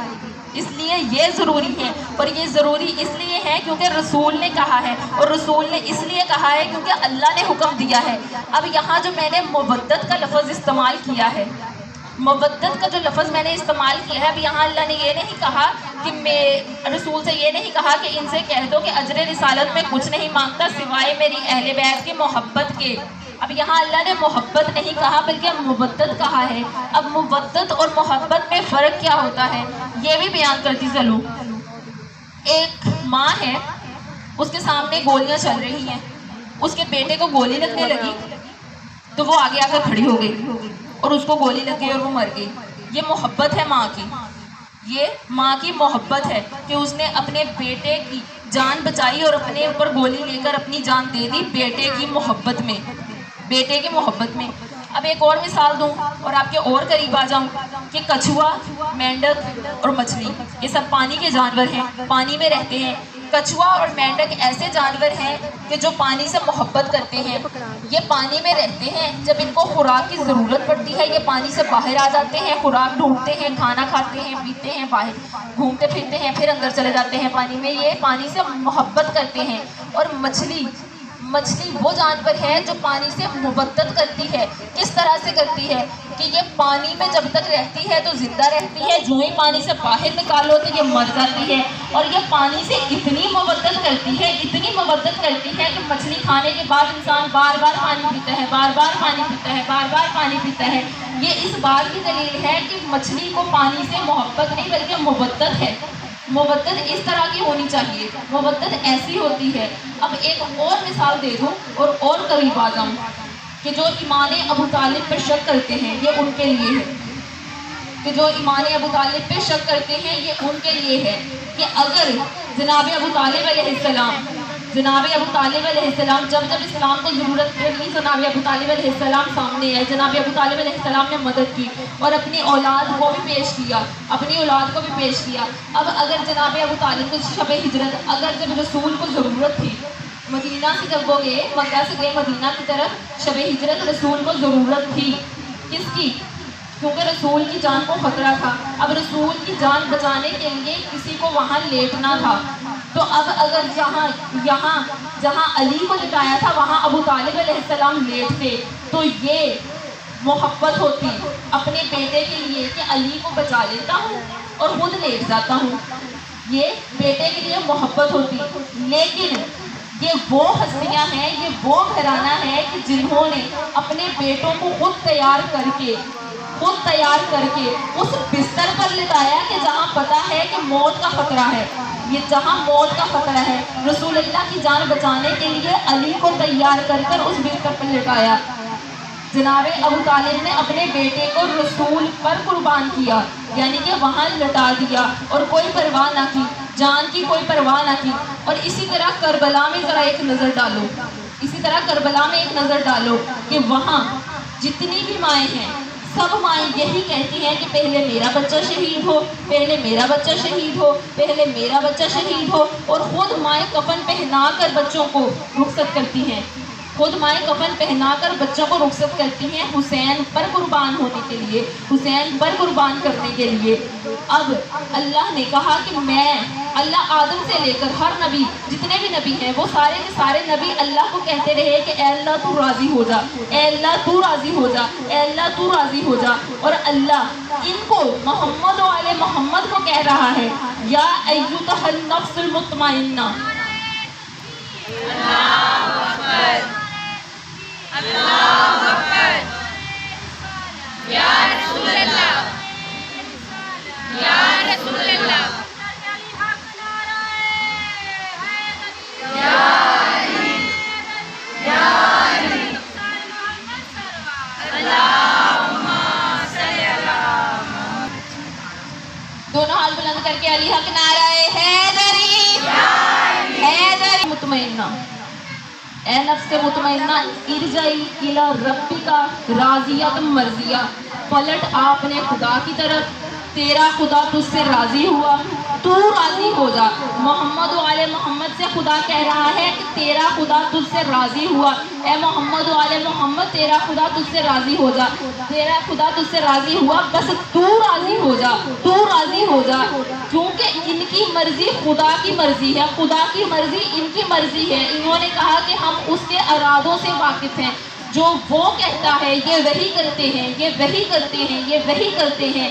اس لیے یہ ضروری ہے، اور یہ ضروری اس لیے ہے کیونکہ رسول نے کہا ہے، اور رسول نے اس لیے کہا ہے کیونکہ اللہ نے حکم دیا ہے. اب یہاں جو میں نے مودت کا لفظ استعمال کیا ہے، مودت کا جو لفظ میں نے استعمال کیا ہے، اب یہاں اللہ نے یہ نہیں کہا کہ میں رسول سے یہ نہیں کہا کہ ان سے کہہ دو کہ اجر رسالت میں کچھ نہیں مانگتا سوائے میری اہل بیت کی محبت کے. اب یہاں اللہ نے محبت نہیں کہا بلکہ مودت کہا ہے. اب مودت اور محبت میں فرق کیا ہوتا ہے یہ بھی بیان کرتی چلوں. ایک ماں ہے، اس کے سامنے گولیاں چل رہی ہیں، اس کے بیٹے کو گولی لگنے لگی تو وہ آگے آ کر کھڑی ہو گئی اور اس کو گولی لگ گئی اور وہ مر گئی. یہ محبت ہے ماں کی، یہ ماں کی محبت ہے کہ اس نے اپنے بیٹے کی جان بچائی اور اپنے اوپر گولی لے کر اپنی جان دے دی بیٹے کی محبت میں، بیٹے کی محبت میں. اب ایک اور مثال دوں اور آپ کے اور قریب آ جاؤں کہ کچھوا، مینڈک اور مچھلی یہ سب پانی کے جانور ہیں، پانی میں رہتے ہیں. کچھوا اور مینڈک ایسے جانور ہیں کہ جو پانی سے محبت کرتے ہیں. یہ پانی میں رہتے ہیں، جب ان کو خوراک کی ضرورت پڑتی ہے یہ پانی سے باہر آ جاتے ہیں، خوراک ڈھونڈتے ہیں، کھانا کھاتے ہیں، پیتے ہیں، باہر گھومتے پھرتے ہیں، پھر اندر چلے جاتے ہیں پانی میں. یہ پانی سے محبت کرتے ہیں. اور مچھلی وہ جانور ہے جو پانی سے مودت کرتی ہے. کس طرح سے کرتی ہے کہ یہ پانی میں جب تک رہتی ہے تو زندہ رہتی ہے، جو ہی پانی سے باہر نکالو تو یہ مر جاتی ہے. اور یہ پانی سے اتنی مودت کرتی ہے، اتنی مودت کرتی ہے کہ مچھلی کھانے کے بعد انسان بار بار پانی پیتا ہے، بار بار پانی پیتا ہے، بار بار پانی پیتا ہے. یہ اس بات کی دلیل ہے کہ مچھلی کو پانی سے محبت نہیں بلکہ مودت ہے. مودت اس طرح کی ہونی چاہیے، مودت ایسی ہوتی ہے. اب ایک اور مثال دے دوں اور قریب آ جاؤں کہ جو ایمان ابو طالب پر شک کرتے ہیں یہ ان کے لیے ہے، کہ جو ایمان ابو طالب پہ شک کرتے ہیں یہ ان کے لیے ہے کہ اگر جناب ابو طالب علیہ السلام جب اسلام کو ضرورت پڑی، جناب ابو طالب علیہ السلام سامنے آئے، جناب ابو طالب علیہ السلام نے مدد کی اور اپنی اولاد کو بھی پیش کیا. اب اگر جناب ابو طالب کو شب ہجرت، اگر جب رسول کو ضرورت تھی، مدینہ سے جب وہ گئے، مکہ سے گئے مدینہ کی طرف، شب ہجرت رسول کو ضرورت تھی. کس کی؟ کیونکہ رسول کی جان کو خطرہ تھا. اب رسول کی جان بچانے کے لیے کسی کو وہاں لیٹنا تھا. تو اب اگر جہاں علی کو لٹایا تھا وہاں ابو طالب علیہ السلام لیٹتے تو یہ محبت ہوتی اپنے بیٹے کے لیے کہ علی کو بچا لیتا ہوں اور خود لیٹ جاتا ہوں. یہ بیٹے کے لیے محبت ہوتی. لیکن یہ وہ ہستیاں ہیں، یہ وہ گھرانہ ہے کہ جنہوں نے اپنے بیٹوں کو خود تیار کر کے اس بستر پر لٹایا کہ جہاں پتہ ہے کہ موت کا خطرہ ہے، یہ جہاں موت کا خطرہ ہے، رسول اللہ کی جان بچانے کے لیے علی کو تیار کر کر اس بستر پر لٹایا۔ جناب ابو طالب نے اپنے بیٹے کو رسول پر قربان کیا، یعنی کہ وہاں لٹا دیا اور کوئی پرواہ نہ کی، جان کی کوئی پرواہ نہ کی۔ اور اسی طرح کربلا میں ذرا ایک نظر ڈالو کہ وہاں جتنی بھی مائیں ہیں، سب مائیں یہی کہتی ہیں کہ پہلے میرا بچہ شہید ہو، پہلے میرا بچہ شہید ہو، پہلے میرا بچہ شہید ہو، اور خود مائیں کفن پہنا کر بچوں کو رخصت کرتی ہیں، خود مائیں کفن پہنا کر بچوں کو رخصت کرتی ہیں حسین پر قربان ہونے کے لیے، حسین پر قربان کرنے کے لیے۔ اب اللہ نے کہا کہ اللہ آدم سے لے کر ہر نبی، جتنے بھی نبی ہیں وہ سارے کے سارے نبی اللہ کو کہتے رہے کہ اے اللہ تو راضی ہو جا، اے اللہ تو راضی ہو جا، اے اللہ تو راضی ہو جا۔ اور اللہ ان کو محمد و آل محمد کو کہہ رہا ہے یا ایتھا النفس المطمئنہ، اللہ اکبر، یا رسول اللہ، یا رسول اللہ، دونوں ہاتھ بلند کر کے علی حق نعرہ حیدری، حیدری مطمئنہ، اے نفس مطمئنہ ارجعی الی ربک راضیۃ مرضیہ، پلٹ اپنے خدا کی طرف، تیرا خدا تجھ سے راضی ہوا، تو راضی ہو جا۔ محمد و آل محمد سے خدا کہہ رہا ہے کہ تیرا خدا تجھ سے راضی ہوا، اے محمد و آل محمد تیرا خدا تجھ سے راضی ہو جا، تیرا خدا تجھ سے راضی ہوا، بس تو راضی ہو جا، تو راضی ہو جا، کیونکہ ان کی مرضی خدا کی مرضی ہے، خدا کی مرضی ان کی مرضی ہے۔ انہوں نے کہا کہ ہم اس کے ارادوں سے واقف ہیں، جو وہ کہتا ہے یہ وہی کرتے ہیں، یہ وہی کرتے ہیں، یہ وہی کرتے ہیں۔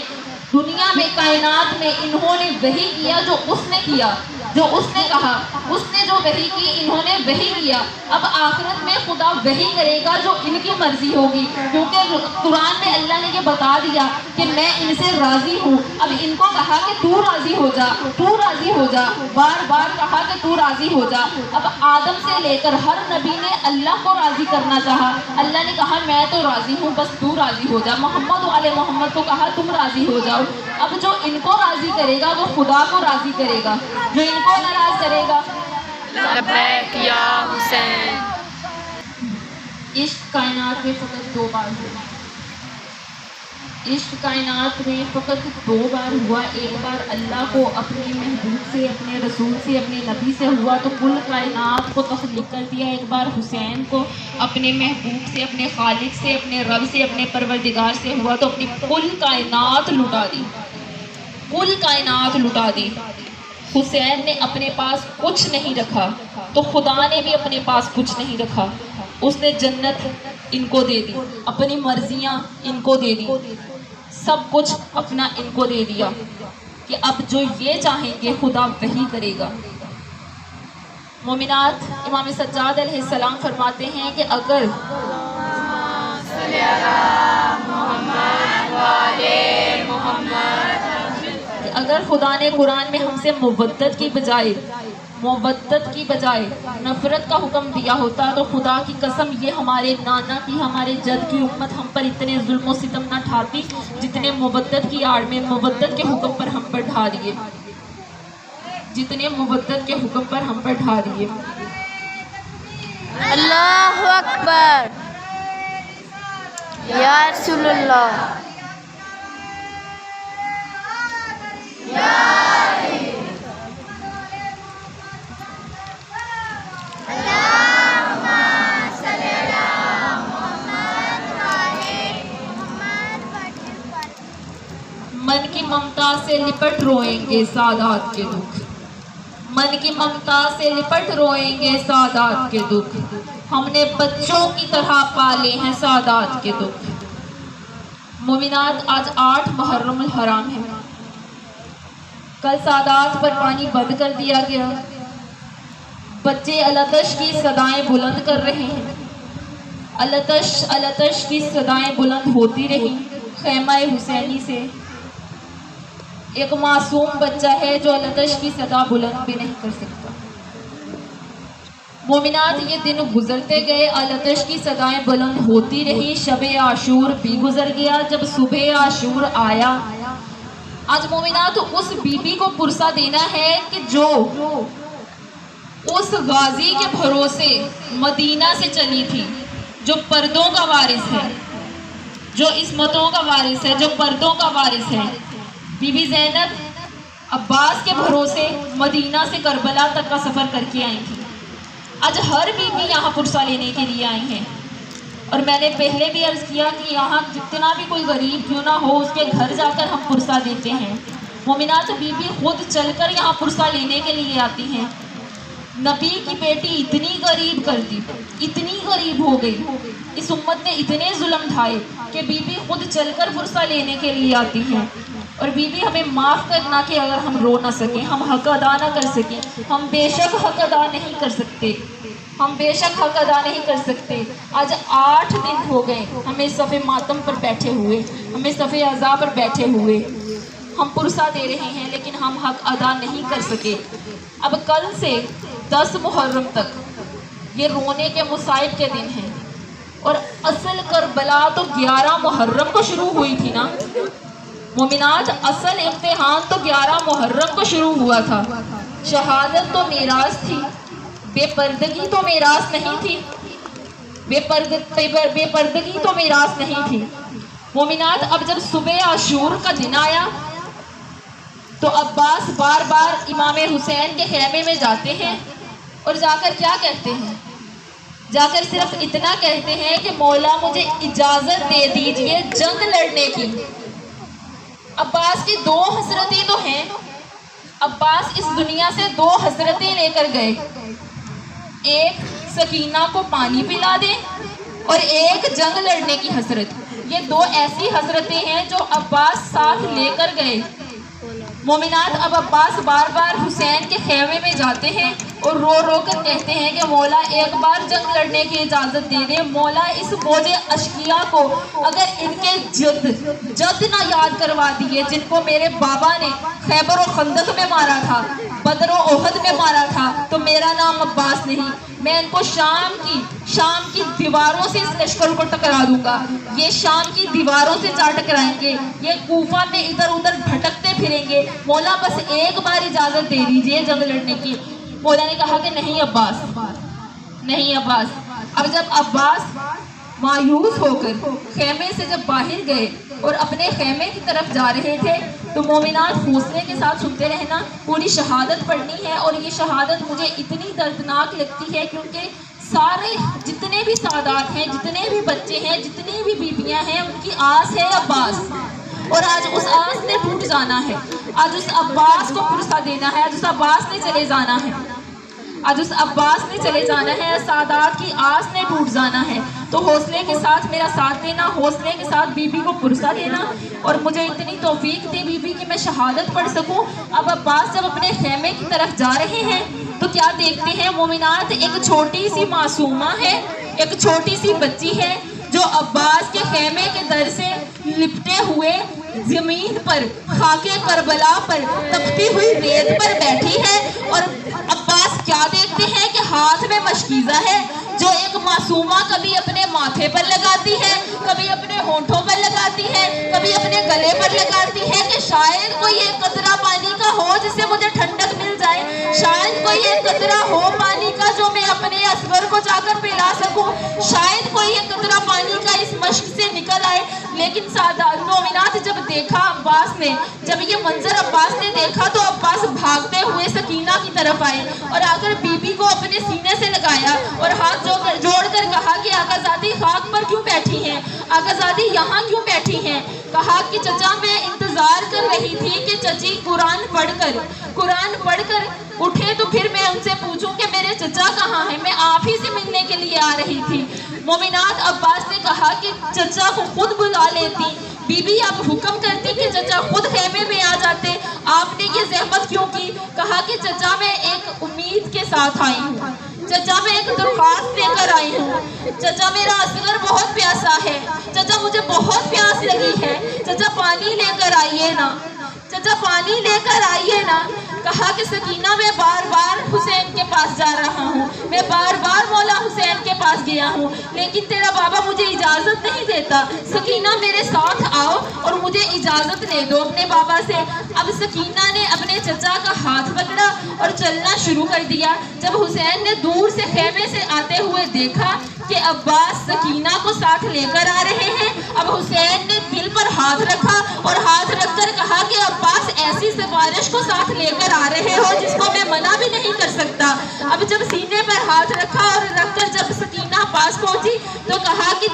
دنیا میں کائنات میں انہوں نے وہی کیا جو اس نے کیا، جو اس نے کہا، اس نے جو وحی کی انہوں نے وحی کیا۔ اب آخرت میں خدا وحی کرے گا جو ان کی مرضی ہوگی، کیونکہ قرآن میں اللہ نے یہ بتا دیا کہ میں ان سے راضی ہوں۔ اب ان کو کہا کہ تو راضی ہو جا، تو راضی ہو جا، بار بار کہا کہ تو راضی ہو جا۔ اب آدم سے لے کر ہر نبی نے اللہ کو راضی کرنا چاہا، اللہ نے کہا میں تو راضی ہوں، بس تو راضی ہو جا۔ محمد علیہ محمد کو کہا تم راضی ہو جاؤ۔ اب جو ان کو راضی کرے گا وہ خدا کو راضی کرے گا، جو ان کو ناراض کرے گا۔ لبیک یا حسین۔ عشق کائنات میں فقط 2 بار ہوا، عشق کائنات میں فقط 2 بار ہوا۔ ایک بار اللہ کو اپنے محبوب سے، اپنے رسول سے، اپنے نبی سے ہوا تو کل کائنات کو تخلیق کر دیا۔ ایک بار حسین کو اپنے محبوب سے، اپنے خالق سے، اپنے رب سے، اپنے پروردگار سے ہوا تو اپنی کل کائنات لٹا دی، کل کائنات لٹا دی۔ حسین نے اپنے پاس کچھ نہیں رکھا تو خدا نے بھی اپنے پاس کچھ نہیں رکھا۔ اس نے جنت ان کو دے دی، اپنی مرضیاں ان کو دے دی، سب کچھ اپنا ان کو دے دیا کہ اب جو یہ چاہیں گے خدا وہی کرے گا۔ مومنات، امام سجاد علیہ السلام فرماتے ہیں کہ اگر خدا نے قرآن میں ہم سے مودت کی بجائے نفرت کا حکم دیا ہوتا تو خدا کی قسم یہ ہمارے نانا کی، ہمارے جد کی امت ہم پر اتنے ظلم و ستم نہ ڈھاتی جتنے مودت کی آڑ میں مودت کے حکم پر ہم پر ڈھا دیے، جتنے مودت کے حکم پر ہم پر ڈھا دیے۔ اللہ اکبر، یا رسول اللہ۔ من کی ممتا سے لپٹ روئیں گے سادات کے دکھ، من کی ممتا سے لپٹ روئیں گے سادات کے دکھ، ہم نے بچوں کی طرح پالے ہیں سادات کے دکھ۔ مومنات، آج 8 محرم الحرام ہے، کل سادات پر پانی بند کر دیا گیا، بچے التش کی صدائیں بلند کر رہے ہیں، التش التش کی صدائیں بلند ہوتی رہی خیمہ حسینی سے۔ ایک معصوم بچہ ہے جو التش کی صدا بلند بھی نہیں کر سکتا۔ مومنات، یہ دن گزرتے گئے، التش کی صدائیں بلند ہوتی رہی، شب عاشور بھی گزر گیا۔ جب صبح عاشور آیا، آج مومنات اس بی بی کو پرسہ دینا ہے کہ جو اس غازی کے بھروسے مدینہ سے چلی تھی، جو پردوں کا وارث ہے، جو عصمتوں کا وارث ہے، جو پردوں کا وارث ہے۔ بی بی زینب عباس کے بھروسے مدینہ سے کربلا تک کا سفر کر کے آئی تھی۔ آج ہر بی بی یہاں پرسہ لینے کے لیے آئی ہیں، اور میں نے پہلے بھی عرض کیا کہ یہاں جتنا بھی کوئی غریب کیوں نہ ہو، اس کے گھر جا کر ہم پرسہ دیتے ہیں۔ مومنات، بی بی خود چل کر یہاں پرسہ لینے کے لیے آتی ہیں۔ نبی کی بیٹی اتنی غریب کر دی، اتنی غریب ہو گئی، اس امت نے اتنے ظلم ڈھائے کہ بی بی خود چل کر پرسہ لینے کے لیے آتی ہیں۔ اور بی بی ہمیں معاف کرنا کہ اگر ہم رو نہ سکیں، ہم حق ادا نہ کر سکیں، ہم بے شک حق ادا نہیں کر سکتے، ہم بے شک حق ادا نہیں کر سکتے۔ آج 8 دن ہو گئے ہمیں صف ماتم پر بیٹھے ہوئے، ہمیں صف عزا پر بیٹھے ہوئے، ہم پرسہ دے رہے ہیں لیکن ہم حق ادا نہیں کر سکے۔ اب کل سے 10 محرم تک یہ رونے کے مصائب کے دن ہیں، اور اصل کربلا تو 11 محرم کو شروع ہوئی تھی نا مومنات، اصل امتحان تو 11 محرم کو شروع ہوا تھا۔ شہادت تو میراث تھی، بے پردگی تو میراث نہیں تھی، بے پردگی تو میراث نہیں تھی۔ مومنات، اب جب صبح عاشور کا دن آیا تو عباس بار بار امام حسین کے خیمے میں جاتے ہیں، اور جا کر کیا کہتے ہیں؟ جا کر صرف اتنا کہتے ہیں کہ مولا مجھے اجازت دے دیجئے جنگ لڑنے کی۔ عباس کی 2 حسرتیں تو ہیں، عباس اس دنیا سے 2 حسرتیں لے کر گئے، ایک سکینہ کو پانی پلا دیں اور ایک جنگ لڑنے کی حسرت۔ یہ 2 ایسی حسرتیں ہیں جو عباس ساتھ لے کر گئے۔ مومنات، اب عباس بار بار حسین کے خیمے میں جاتے ہیں اور رو رو کر کہتے ہیں کہ مولا ایک بار جنگ لڑنے کی اجازت دے دے، مولا اس موج اشقیاء کو اگر ان کے جد نہ یاد کروا دیے جن کو میرے بابا نے خیبر و خندق میں مارا تھا، بدر و احد میں مارا تھا، تو میرا نام عباس نہیں، میں ان کو شام کی دیواروں سے اس لشکر کو ٹکرا دوں گا، یہ شام کی دیواروں سے جا ٹکرائیں گے، یہ کوفہ میں ادھر ادھر بھٹکتے پھریں گے، مولا بس ایک بار اجازت دے دیجئے جنگ لڑنے کی۔ مولا نے کہا کہ نہیں عباس، نہیں عباس۔ اب جب عباس مایوس ہو کر خیمے سے جب باہر گئے اور اپنے خیمے کی طرف جا رہے تھے تو مومنات حوصلے کے ساتھ سنتے رہنا، پوری شہادت پڑھنی ہے، اور یہ شہادت مجھے اتنی دردناک لگتی ہے کیونکہ سارے جتنے بھی سادات ہیں، جتنے بھی بچے ہیں، جتنی بھی بیویاں ہیں، ان کی آس ہے عباس، اور آج اس آس نے ٹوٹ جانا ہے، آج اس عباس کو پرسہ دینا ہے، آج اس عباس نے چلے جانا ہے، آج اس عباس نے چلے جانا ہے، سادات کی آس نے ٹوٹ جانا ہے۔ تو حوصلے کے ساتھ میرا ساتھ دینا، حوصلے کے ساتھ بی بی کو پرسہ دینا، اور مجھے اتنی توفیق دے بی بی کہ میں شہادت پڑھ سکوں۔ اب عباس جب اپنے خیمے کی طرف جا رہے ہیں تو کیا دیکھتے ہیں مومنات؟ ایک چھوٹی سی معصومہ ہے، ایک چھوٹی سی بچی ہے جو عباس کے خیمے کے در سے لپٹے ہوئے زمین پر، خاک کربلا پر، تپتی ہوئی ریت پر بیٹھی ہے، اور عباس کیا دیکھتے ہیں کہ ہاتھ میں مشکیزہ ہے جو ایک معصومہ کبھی اپنے ماتھے پر لگاتی ہے، کبھی اپنے ہونٹوں پر لگاتی ہے، کبھی اپنے گلے پر لگاتی ہے کہ شاید کوئی ایک قطرہ پانی کا ہو جس سے مجھے ٹھنڈک مل جائے، شاید کوئی ایک قطرہ ہو پانی کا جو میں اپنے اصغر کو جا کر پلا سکوں، شاید کوئی ایک قطرہ پانی کا اس مشک سے نکل آئے۔ لیکن مومنات، جب دیکھا عباس نے، جب یہ منظر عباس نے دیکھا تو عباس بھاگتے ہوئے سکینہ کی طرف آئے اور آ کر بی بی کو اپنے سینے سے لگایا اور ہاتھ جوڑ کر کہا کہ آقا زادی خاک پر کیوں بیٹھی ہیں، آقا زادی یہاں کیوں بیٹھی ہیں؟ کہا کہ چچا میں انتظار کر رہی تھی کہ چچی قرآن پڑھ کر اٹھے تو پھر میں ان سے پوچھوں کہ میرے چچا کہاں ہیں، میں آپ ہی سے ملنے کے لیے آ رہی تھی۔ مومنات، عباس نے کہا کہ چچا کو خود بلا لیتی، بی بی آپ حکم کرتی کہ چچا خود خیمے میں آ جاتے، آپ نے یہ زحمت کیوں کی؟ کہا کہ چچا میں ایک امید کے ساتھ آئی ہوں، چچا میں ایک درخواست لے کر آئی ہوں، چچا میرا اصغر بہت پیاسا ہے، چچا مجھے بہت پیاس لگی ہے، چچا پانی لے کر آئیے نا، چچا پانی لے کر آئیے نا۔ کہا کہ سکینہ میں بار بار حسین کے پاس جا رہا ہوں، میں بار بار مولا حسین کے پاس گیا ہوں، لیکن تیرا بابا مجھے اجازت نہیں دیتا، سکینہ میرے ساتھ آؤ اور مجھے اجازت لے دو اپنے بابا سے۔ اب سکینہ نے اپنے چچا کا ہاتھ پکڑا اور چلنا شروع کر دیا۔ جب حسین نے دور سے خیمے سے آتے ہوئے دیکھا کہ عباس سکینہ کو ساتھ لے کر آ رہے ہیں، اب حسین نے دل پر ہاتھ رکھا اور ہاتھ رکھ کر کہا کہ عباس ایسی سفارش کو ساتھ لے کر آ رہے ہو جس کو میں منع بھی نہیں کر سکتا۔ اب جب سینے پر ہاتھ رکھا اور رکھ کر جب سکینہ پاس پہنچی تو کہا کہ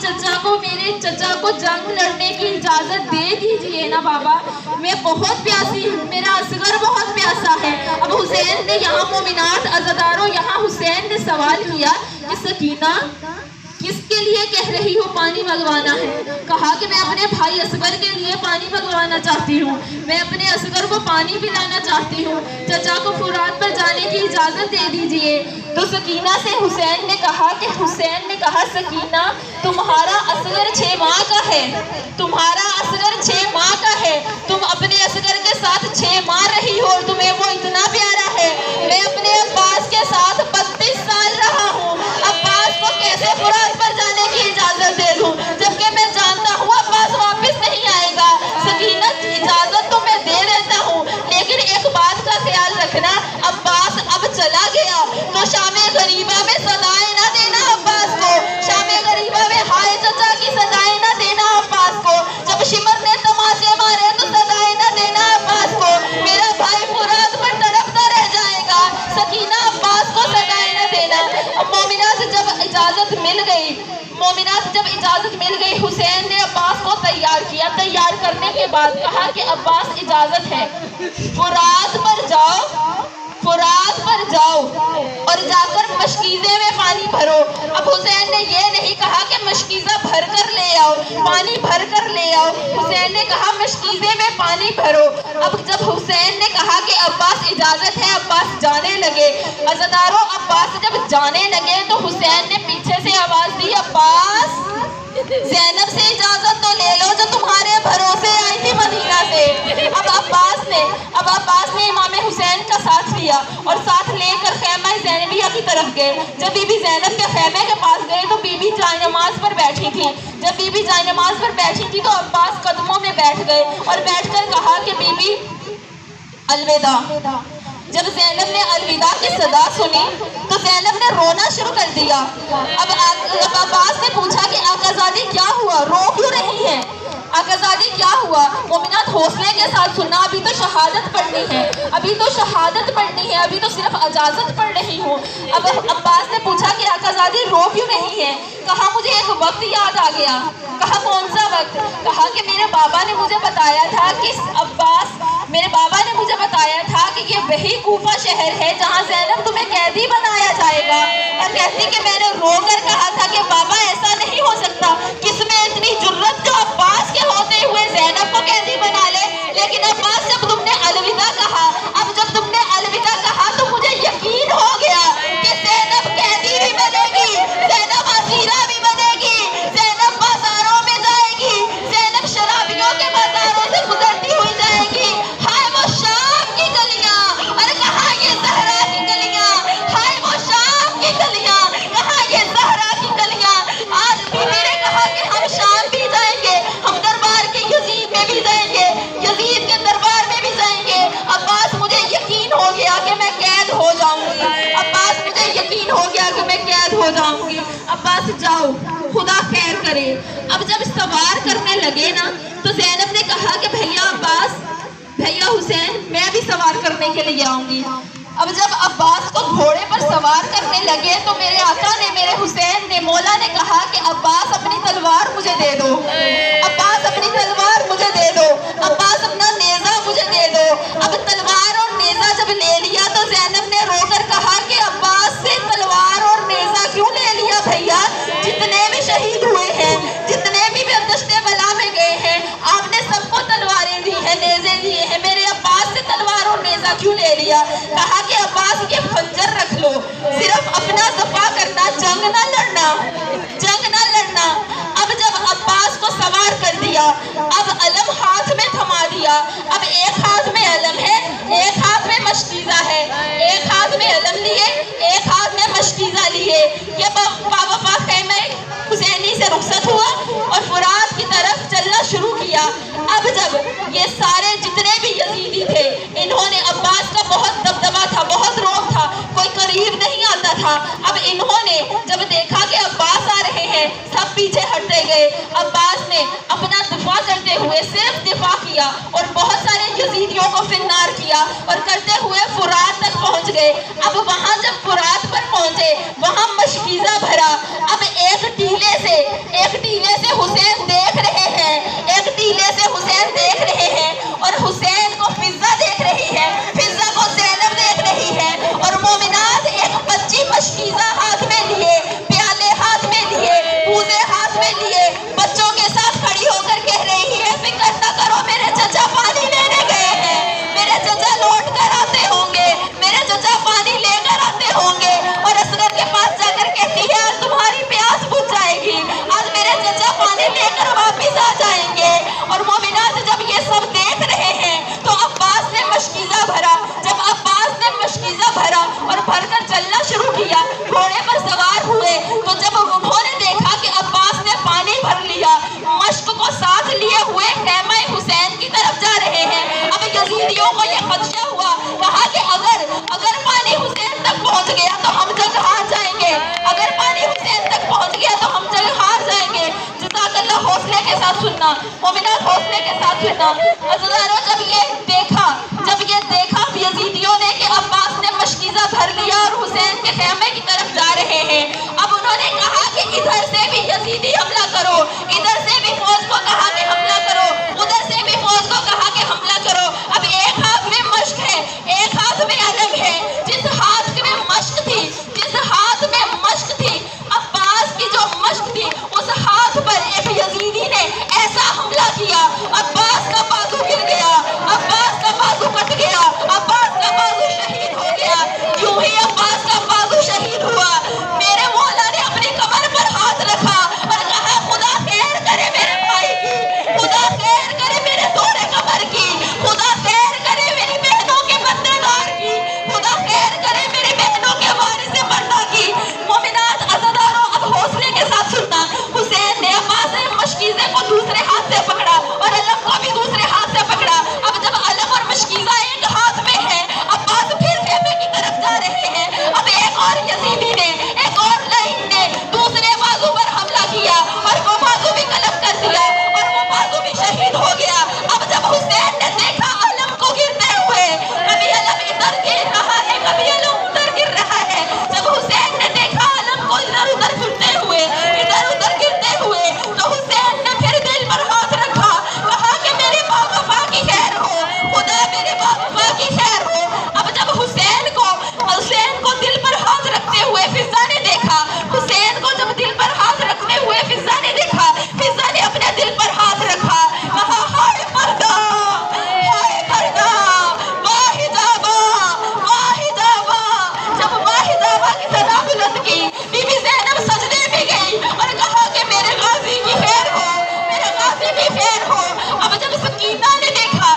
میرے چچا کو جنگ لڑنے کی اجازت دے دیجئے نا بابا، میں بہت پیاسی ہوں، میرا اصغر بہت پیاسا ہے۔ اب حسین نے یہاں مومنات عزاداروں، یہاں حسین نے سوال کیا کہ سکینہ کس کے لیے کہہ رہی ہو پانی منگوانا ہے؟ کہا کہ میں اپنے بھائی اصغر کے لیے پانی منگوانا چاہتی ہوں، میں اپنے اصغر کو پانی پلانا چاہتی ہوں، چچا کو فرات پر جانے کی اجازت دے دیجئے۔ تو سکینہ سے حسین نے کہا سکینہ تمہارا اصغر 6 ماہ کا ہے، تمہارا اصغر 6 ماہ کا ہے، تم اپنے اصغر کے ساتھ 6 ماہ رہی ہو اور تمہیں وہ اتنا پیارا ہے۔ میں اپنے عباس کے ساتھ 32 سال رہا ہوں، عباس کو کیسے فرات پر جانے کی اجازت دے دوں جبکہ میں جانتا ہوں عباس واپس نہیں آئے گا؟ سکینہ اجازت تو میں دے دیتا ہوں، لیکن ایک بات کا خیال رکھنا، عباس اب چلا گیا تو شام غریبہ میں صدائیں نہ دینا عباس کو، شام غریبہ میں ہائے چچا کی صدائیں نہ دینا عباس کو، جب شمر نے تماشے مارے تو صدائیں نہ دینا عباس کو، میرا بھائی فرات پر تڑپتا رہ جائے گا، سکینہ عباس کو صدائیں نہ دینا۔ مومنات جب اجازت مل گئی حسین نے عباس کو تیار کیا، تیار کرنے کے بعد کہا کہ عباس اجازت ہے، فرات پر جاؤ اور جا کر مشکیزے میں پانی بھرو۔ اب حسین نے یہ نہیں کہا کہ مشکیزہ بھر کر لے آؤ، پانی بھر کر لے آؤ، حسین نے کہا مشکیزے میں پانی بھرو۔ اب جب حسین نے کہا کہ عباس اجازت ہے، عباس جانے لگے۔ عزاداروں عباس جب جانے لگے تو حسین نے پیچھے سے آواز دی، عباس زینب سے اجازت تو لے لو جو تمہارے بھروسے آئی تھی مدینہ سے۔ اب عباس نے امام حسین کا ساتھ لیا اور ساتھ لے کر خیمہ زینبیہ کی طرف گئے۔ جب بی بی زینب کے خیمے کے پاس گئے تو بی بی جائے نماز پر بیٹھی تھی۔ جب بی بی جائے نماز پر بیٹھی تھی تو عباس قدموں میں بیٹھ گئے اور بیٹھ کر کہا کہ بی بی الوداع۔ جب زینب نے الوداع کی صدا سنی تو زینب نے رونا شروع کر دیا۔ اب عباس نے پوچھا کہ آقا زادی کیا ہوا، رو کیوں رہی ہے؟ آقا زادی کیا ہوا؟ مومنات حوصلے کے ساتھ سننا، ابھی تو شہادت پڑھنی ہے، ابھی تو صرف اجازت پڑھ رہی ہوں۔ اب عباس نے پوچھا کہ آقا زادی رو کیوں نہیں ہے؟ کہا مجھے ایک وقت یاد آ گیا۔ کہا کون سا وقت؟ کہا کہ میرے بابا نے مجھے بتایا تھا کہ یہ وہی کوفہ شہر ہے جہاں زینب تمہیں قیدی بنایا جائے گا، اور کہتی کہ میں نے رو کر کہا تھا کہ بابا ایسا نہیں ہو سکتا، کس میں اتنی جرت جو عباس کے ہوتے ہوئے زینب کو قیدی بنا لے؟ لیکن عباس جب تم نے الوداع کہا تو مجھے یقین ہو گیا کہ زینب قیدی بھی بنے گی، زینب اسیرہ بھی بنے گی، زینب بازاروں میں جائے گی، زینب شرابیوں کے بازاروں سے گزرتی ہوئی جائے گی۔ ہائے وہ شام کی گلیاں، اور کہاں یہ زہرا کی گلیاں، ہائے وہ شام کی گلیاں، کہاں یہ زہرا کی گلیاں۔ آج بی بی نے کہا کہ ہم شام بھی جائیں گے، ہم دربار کے یزید میں بھی جائیں گے، یزید کے دربار میں بھی جائیں گے۔ عباس مجھے یقین ہو گیا کہ میں قید ہو جاؤں گی، عباس مجھے یقین ہو گیا کہ میں قید ہو جاؤں گی۔ عباس جاؤ، خدا خیر کرے۔ اب جب سوار کرنے لگے نا تو زینب نے کہا کہ بھیا عباس، بھیا حسین، میں بھی سوار کرنے کے لیے آؤں گی۔ اب جب عباس کو گھوڑے پر سوار کرنے لگے تو میرے آقا نے، میرے حسین نے، مولا نے کہا کہ عباس اپنی تلوار مجھے دے دو، عباس اپنی تلوار مجھے دے دو، عباس اپنا نیزہ مجھے دے دو۔ اب تلوار اور نیزہ جب لے لیا تو زینب نے رو کر کہا کہ عباس سے تلوار اور نیزہ کیوں لے لیا بھیا؟ جتنے بھی شہید ہوئے ہیں، جتنے بھی دشت بلا میں گئے ہیں، آپ نے سب کو تلواریں دی ہیں، نیزے دیے ہیں، میرے عباس سے تلوار اور نیزہ کیوں لے لیا؟ کہا کہ عباس یہ خنجر رکھ لو، صرف اپنا دفاع کرنا، جنگ نہ لڑنا، جنگ نہ لڑنا۔ اب جب عباس کو سوار کر دیا، اب علم ہاتھ میں تھما دیا، اب ایک ہاتھ میں علم ہے، ایک ہاتھ میں مشکیزہ ہے، ایک ہاتھ میں علم لیے، ایک ہاتھ میں مشکیزہ لیے، یہ باوفا خیمہ حسینی سے رخصت ہوا اور فرات کی طرف چلنا شروع کیا۔ اب جب یہ سارے جتنے بھی یزیدی تھے، انہوں نے عباس کا بہت دبدبا تھا، بہت روب تھا، کوئی قریب نہیں آتا تھا۔ اب انہوں نے جب دیکھا کہ عباس آ رہے ہیں، سب پیچھے ہٹتے گئے۔ عباس نے اپنا دفاع کرتے ہوئے صرف دفاع کیا اور بہت سارے یزیدیوں کو فنار کیا اور کرتے ہوئے فرات تک پہنچ گئے۔ اب وہاں جب فرات پر پہنچے، وہاں مشکیزہ بھرا۔ اب ایک ٹیلے سے حسین دیکھ رہے ہیں، ایک ٹیلے سے حسین دیکھ رہے ہیں، اور حسین کو فضہ دیکھ رہی ہے، فضہ کو زینب دیکھ رہی ہے، اور مومنات ایک بچی مشکیزہ ہاتھ میں لیے، پیالے ہاتھ میں لیے، پوزے ہاتھ میں لیے، بچوں کے ساتھ کھڑی ہو کر کہہ رہی ہے، فکر نہ کرو، میرے چچا پانی لینے گئے ہیں، میرے چچا لوٹ کر آتے ہوں گے، میرے چچا پانی لے کر آتے ہوں گے۔ اور اصغر کے پاس جا کر کہتی ہے، آج تمہاری پیاس بجھ جائے گی، آج میرے چچا پانی لے کر واپس آ جائیں گے۔ اور مومنات جب یہ سب دیکھ رہے ہیں تو عباس نے مشکیزہ بھرا۔ جب عباس نے مشکیزہ بھرا اور بھر کر چلنا شروع کیا، گھوڑے پر سوار ہوئے، تو جب انہوں نے دیکھا کہ عباس نے پانی بھر لیا، مشک کو ساتھ لیے ہوئے خیمہ حسین کی طرف جا رہے ہیں، اب یزیدیوں کو یہ خدشہ ہوا، کہا کہ اگر پانی حسین تک پہنچ گیا تو ہم جنگ ہار جائیں گے، اگر پانی حسین تک پہنچ گیا تو ہم جنگ ہار جائیں گے۔ جزاک اللہ، حوصلے کے ساتھ سننا، مومنات حوصلے کے ساتھ سننا۔ عزیزانو، جب یہ دیکھا یزیدیوں نے کہ عباس نے مشکیزہ بھر لیا اور حسین کے خیمے کی طرف جا رہے ہیں، اب انہوں نے کہا کہ ادھر سے بھی یزیدی حملہ کرو، ادھر سے بھی فوج کو کہا کہ حملہ کرو، ادھر سے بھی فوج کو کہا کہ حملہ کرو۔ اب ایک ہاتھ میں مشک ہے، ایک ہاتھ میں علم ہے، جس ہاتھ میں مشک تھی، جس ہاتھ میں مشک تھی، عباس کی جو مشک تھی، اس ہاتھ پر ایک یزیدی نے ایسا حملہ کیا، عباس کا بازو گر گیا، عباس کا بازو کٹ گیا، عباس کا بازو شہید ہو گیا۔ یوں ہی عباس کا بازو شہید ہوا، میرے مولا نے اپنی کمر پر ہاتھ رکھا اور کہا، خدا خیر کرے میرے بھائی کی، خدا خیر کرے میرے دورے کمر کی، خدا خیر کرے میری بہنوں کے بندگار کی، خدا خیر کرے میری بہنوں کے وارث مرنا کی۔ مومنات، عزاداروں، اب حوصلے کے ساتھ سننا۔ حسین نے عباس نے مشکیزے کو دوسرے ہاتھ سے پکڑا اور علم کو بھی دوسرے ہاتھ سے پکڑا۔ اب جب علم اور مشکیزہ ایک ہاتھ میں ہے، عباس پھر خیمے کی طرف جا رہے ہیں۔ اب ایک اور یزیدی نے، ایک اور لعین نے دوسرے بازو پر حملہ کیا اور وہ بازو بھی قلم کر دیا اور وہ بازو بھی شہید ہو گیا۔ اب جب حسین نے دیکھا علم کو گرتے ہوئے، کبھی علم ادھر گر رہا ہے، کبھی علم ادھر گر رہا ہے، جب حسین نے دیکھا علم کو ادھر ادھر گرتے ہوئے، ادھر ادھر گرتے ہوئے، تو حسین نے پھر دل پر ہاتھ رکھا، کہا کہ میرے باوفا کی خیر ہو، خدا میرے باوفا کی خیر ہو۔ اب جب حسین کو دل پر ہاتھ رکھتے ہوئے فضہ نے دیکھا، حسین کو جب دل پر ہاتھ رکھتے ہوئے فضہ نے دیکھا، فضہ نے اپنے دل پر ہاتھ رکھا، کہا، ہائے پردہ، ہائے پردہ، واہ حجابہ، واہ حجابہ۔ جب واہ حجابہ کی صدا بلند کی، بی بی زینب سجدے میں گئی اور کہا کہ میرے غازی کی خیر ہو، میرے غازی کی خیر ہو۔ اب جب سکینہ نے دیکھا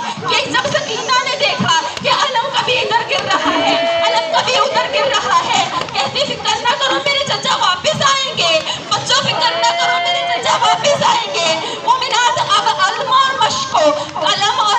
کہ علم کبھی ادھر گر رہا ہے، علم کبھی ادھر گر رہا ہے، کہتی، فکر نہ کرو، میرے چچا واپس آئیں گے، بچوں فکر نہ کرو، میرے چچا واپس آئیں گے۔ مومنات، اب علم اور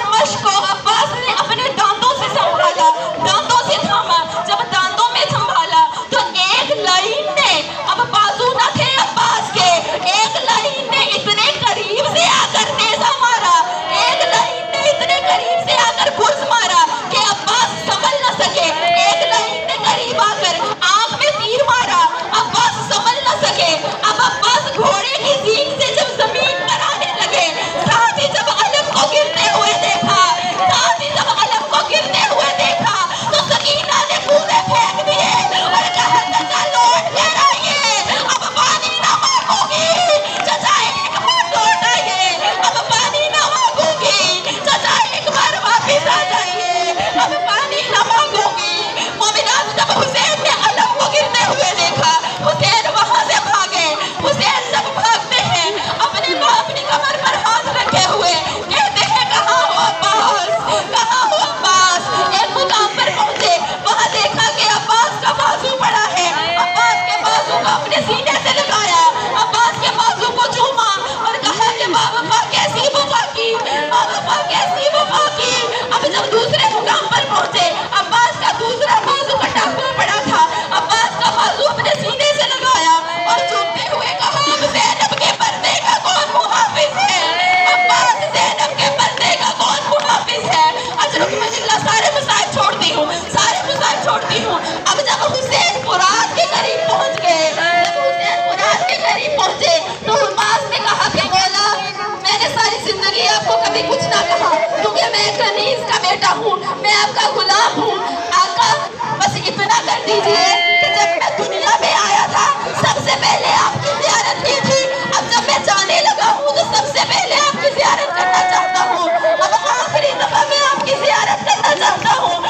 مشق کو عباس نے اپنے دانتوں سے سنبھالا، دانتوں سے تھاما۔ جب دانتوں میں سنبھالا تو ایک لعین نے، اب بازو نہ تھے عباس کے، ایک لعین نے اتنے قریب سے آ کر نیزہ مارا، ایک لعین نے اتنے قریب سے آ کر گرز مارا کہ عباس سنبھل نہ سکے، ایک لعین نے قریب آ کر آنکھ میں تیر مارا، عباس سنبھل نہ سکے۔ اب عباس گھوڑے کی سینگ سے جب زمین پر آنے لگے، ساتھ ہی جب علم کو گرتے اب جب حسین فرات کے قریب پہنچ گئے، جب حسین فرات کے قریب پہنچے تو عباس نے کہا کہ مولا میں نے ساری زندگی آپ کو کبھی کچھ نہ کہا کیونکہ میں کنیز کا بیٹا ہوں، میں آپ کا غلام ہوں۔ آقا بس اتنا کر دیجئے کہ جب میں دنیا میں آیا تھا سب سے پہلے آپ کی زیارت کی تھی، اب جب میں جانے لگا ہوں تو سب سے پہلے آپ کی زیارت کرنا چاہتا ہوں، اب آخری دفعہ میں آپ کی زیارت کرنا چاہتا ہوں۔